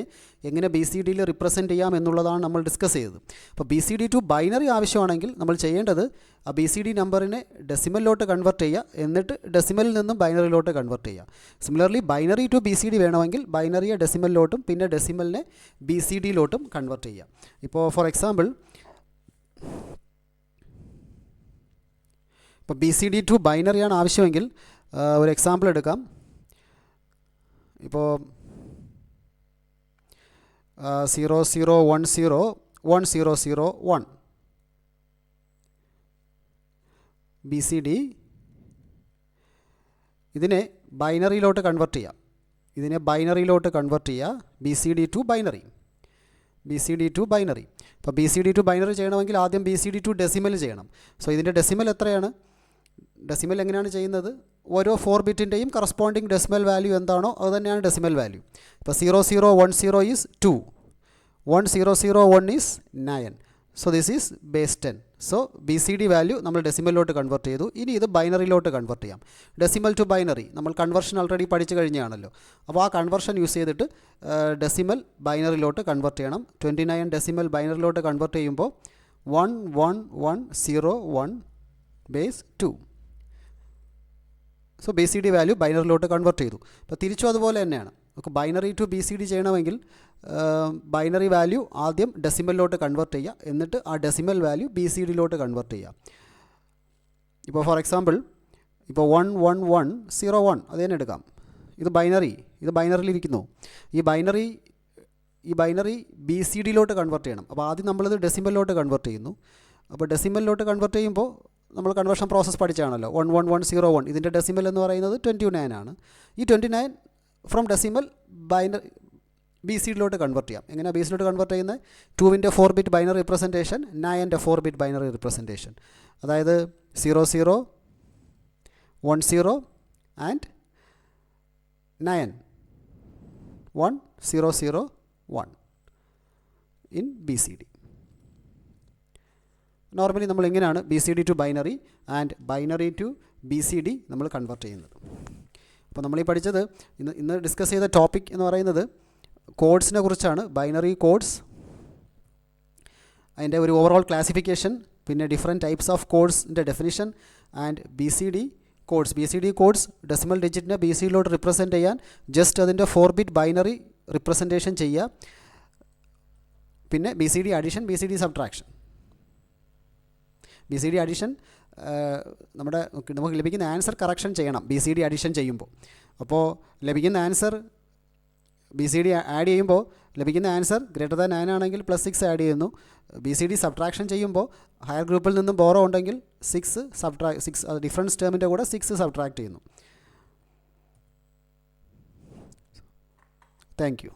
എങ്ങനെ BCDയിൽ റിപ്രസെൻറ്റ് ചെയ്യാം എന്നുള്ളതാണ് നമ്മൾ ഡിസ്കസ് ചെയ്തത്. അപ്പോൾ BCD ടു ബൈനറി ആവശ്യമാണെങ്കിൽ നമ്മൾ ചെയ്യേണ്ടത് ആ BCD നമ്പറിനെ ഡെസിമലിലോട്ട് കൺവെർട്ട് ചെയ്യുക, എന്നിട്ട് ഡെസിമലിൽ നിന്നും ബൈനറിയിലോട്ട് കൺവെർട്ട് ചെയ്യുക. സിമിലർലി ബൈനറി ടു BCD വേണമെങ്കിൽ ബൈനറിയെ ഡെസിമലിലോട്ടും പിന്നെ ഡെസിമലിനെ BCDയിലോട്ടും കൺവെർട്ട് ചെയ്യുക. ഇപ്പോൾ ഫോർ എക്സാമ്പിൾ ഇപ്പോൾ BCD ടു ബൈനറിയാണ് ആവശ്യമെങ്കിൽ ഒരു എക്സാമ്പിൾ എടുക്കാം. ഇപ്പോൾ 0 0 1 0 1 0 0 1 BCD ഇതിനെ ബൈനറിയിലോട്ട് കൺവെർട്ട് ചെയ്യാം. BCD to binary. അപ്പോൾ BCD ടു ബൈനറി ചെയ്യണമെങ്കിൽ ആദ്യം BCD ടു ഡെസിമൽ ചെയ്യണം. സോ ഇതിൻ്റെ ഡെസിമൽ എത്രയാണ്? ഡെസിമൽ എങ്ങനെയാണ് ചെയ്യുന്നത്? ഓരോ 4 ബിറ്റിൻ്റെയും കറസ്പോണ്ടിങ് ഡെസിമൽ വാല്യൂ എന്താണോ അത് തന്നെയാണ് ഡെസിമൽ വാല്യൂ. ഇപ്പോൾ 0 0 1 0 is 2, 1 0 0 1 is 9. So this is base 10. So BCD value നമ്മൾ ഡെസിമലിലോട്ട് കൺവെർട്ട് ചെയ്തു. ഇനി ഇത് ബൈനറിയിലോട്ട് കൺവെർട്ട് ചെയ്യാം. ഡെസിമൽ ടു ബൈനറി നമ്മൾ കൺവെർഷൻ ഓൾറെഡി പഠിച്ചു കഴിഞ്ഞാണല്ലോ. അപ്പോൾ ആ കൺവെർഷൻ യൂസ് ചെയ്തിട്ട് ഡെസിമൽ ബൈനറിയിലോട്ട് കൺവെർട്ട് ചെയ്യണം. 29 ഡെസിമൽ ബൈനറിയിലോട്ട് കൺവെർട്ട് ചെയ്യുമ്പോൾ 1 1 1 0 1 base 2. So B C D value ബൈനറിലോട്ട് കൺവേർട്ട് ചെയ്തു. അപ്പോൾ തിരിച്ചും അതുപോലെ തന്നെയാണ്. നമുക്ക് binary to B C D ചെയ്യണമെങ്കിൽ ബൈനറി വാല്യൂ ആദ്യം ഡെസിമലിലോട്ട് കൺവേർട്ട് ചെയ്യുക, എന്നിട്ട് ആ ഡെസിമൽ വാല്യൂ ബി സി ഡിയിലോട്ട് കൺവേർട്ട് ചെയ്യുക. ഇപ്പോൾ ഫോർ എക്സാമ്പിൾ ഇപ്പോൾ 11101 അത് തന്നെ എടുക്കാം. ഇത് ബൈനറിയിലിരിക്കുന്നു. ഈ ബൈനറി ബി സി ഡിയിലോട്ട് കൺവേർട്ട് ചെയ്യണം. അപ്പോൾ ആദ്യം നമ്മളിത് ഡെസിമലിലോട്ട് കൺവേർട്ട് ചെയ്യുന്നു. അപ്പോൾ ഡെസിമലിലോട്ട് കൺവേർട്ട് ചെയ്യുമ്പോൾ നമ്മൾ കൺവേർഷൻ പ്രോസസ്സ് പഠിച്ചാണല്ലോ. 11101 ഇതിൻ്റെ ഡെസിമൽ എന്ന് പറയുന്നത് 29 ആണ്. ഈ 29 ഫ്രം ഡെസിമൽ ബി സി ഡിയിലോട്ട് കൺവേർട്ട് ചെയ്യാം. എങ്ങനെയാണ് ബി സി ഡിയിലോട്ട് കൺവേർട്ട് ചെയ്യുന്നത്? 2-ൻ്റെ 4-ബിറ്റ് ബൈനറി റിപ്രസെൻറ്റേഷൻ, 9-ൻ്റെ 4-ബിറ്റ് ബൈനറി റിപ്രസെൻറ്റേഷൻ. അതായത് 0010 and 91001 in B C D. Normally നമ്മൾ എങ്ങനെയാണ് B C D to binary and binary to B C D നമ്മൾ കൺവേർട്ട് ചെയ്യുന്നത്. അപ്പോൾ നമ്മൾ ഈ പഠിച്ചത് ഇന്ന് ഡിസ്കസ് ചെയ്ത ടോപ്പിക് എന്ന് പറയുന്നത് കോഡ്സിനെ കുറിച്ചാണ്. ബൈനറി കോഡ്സ്, അതിൻ്റെ ഒരു ഓവറോൾ ക്ലാസിഫിക്കേഷൻ, പിന്നെ ഡിഫറെൻറ്റ് ടൈപ്സ് ഓഫ് കോഡ്സിൻ്റെ definition and B C D codes decimal ഡിജിറ്റിനെ ബി സി ഡിയിലോട്ട് റിപ്രസെൻറ്റ് ചെയ്യാൻ ജസ്റ്റ് അതിൻ്റെ 4-ബിറ്റ് ബൈനറി റിപ്രസെൻറ്റേഷൻ ചെയ്യുക. പിന്നെ B C D addition, B C D subtraction. B C D addition നമുക്ക് ലഭിക്കുന്ന ആൻസർ കറക്ഷൻ ചെയ്യണം ബി സി ഡി അഡീഷൻ ചെയ്യുമ്പോൾ. അപ്പോൾ ലഭിക്കുന്ന answer B C D add ചെയ്യുമ്പോൾ ലഭിക്കുന്ന ആൻസർ ഗ്രേറ്റർ ദാൻ 9 ആണെങ്കിൽ +6 ആഡ് ചെയ്യുന്നു. ബി സി ഡി സബ്ട്രാക്ഷൻ ചെയ്യുമ്പോൾ ഹയർ ഗ്രൂപ്പിൽ നിന്നും ബോറോ ഉണ്ടെങ്കിൽ 6 ഡിഫറൻസ് ടേമിൻ്റെ കൂടെ 6 സബ്ട്രാക്ട് ചെയ്യുന്നു. Thank you.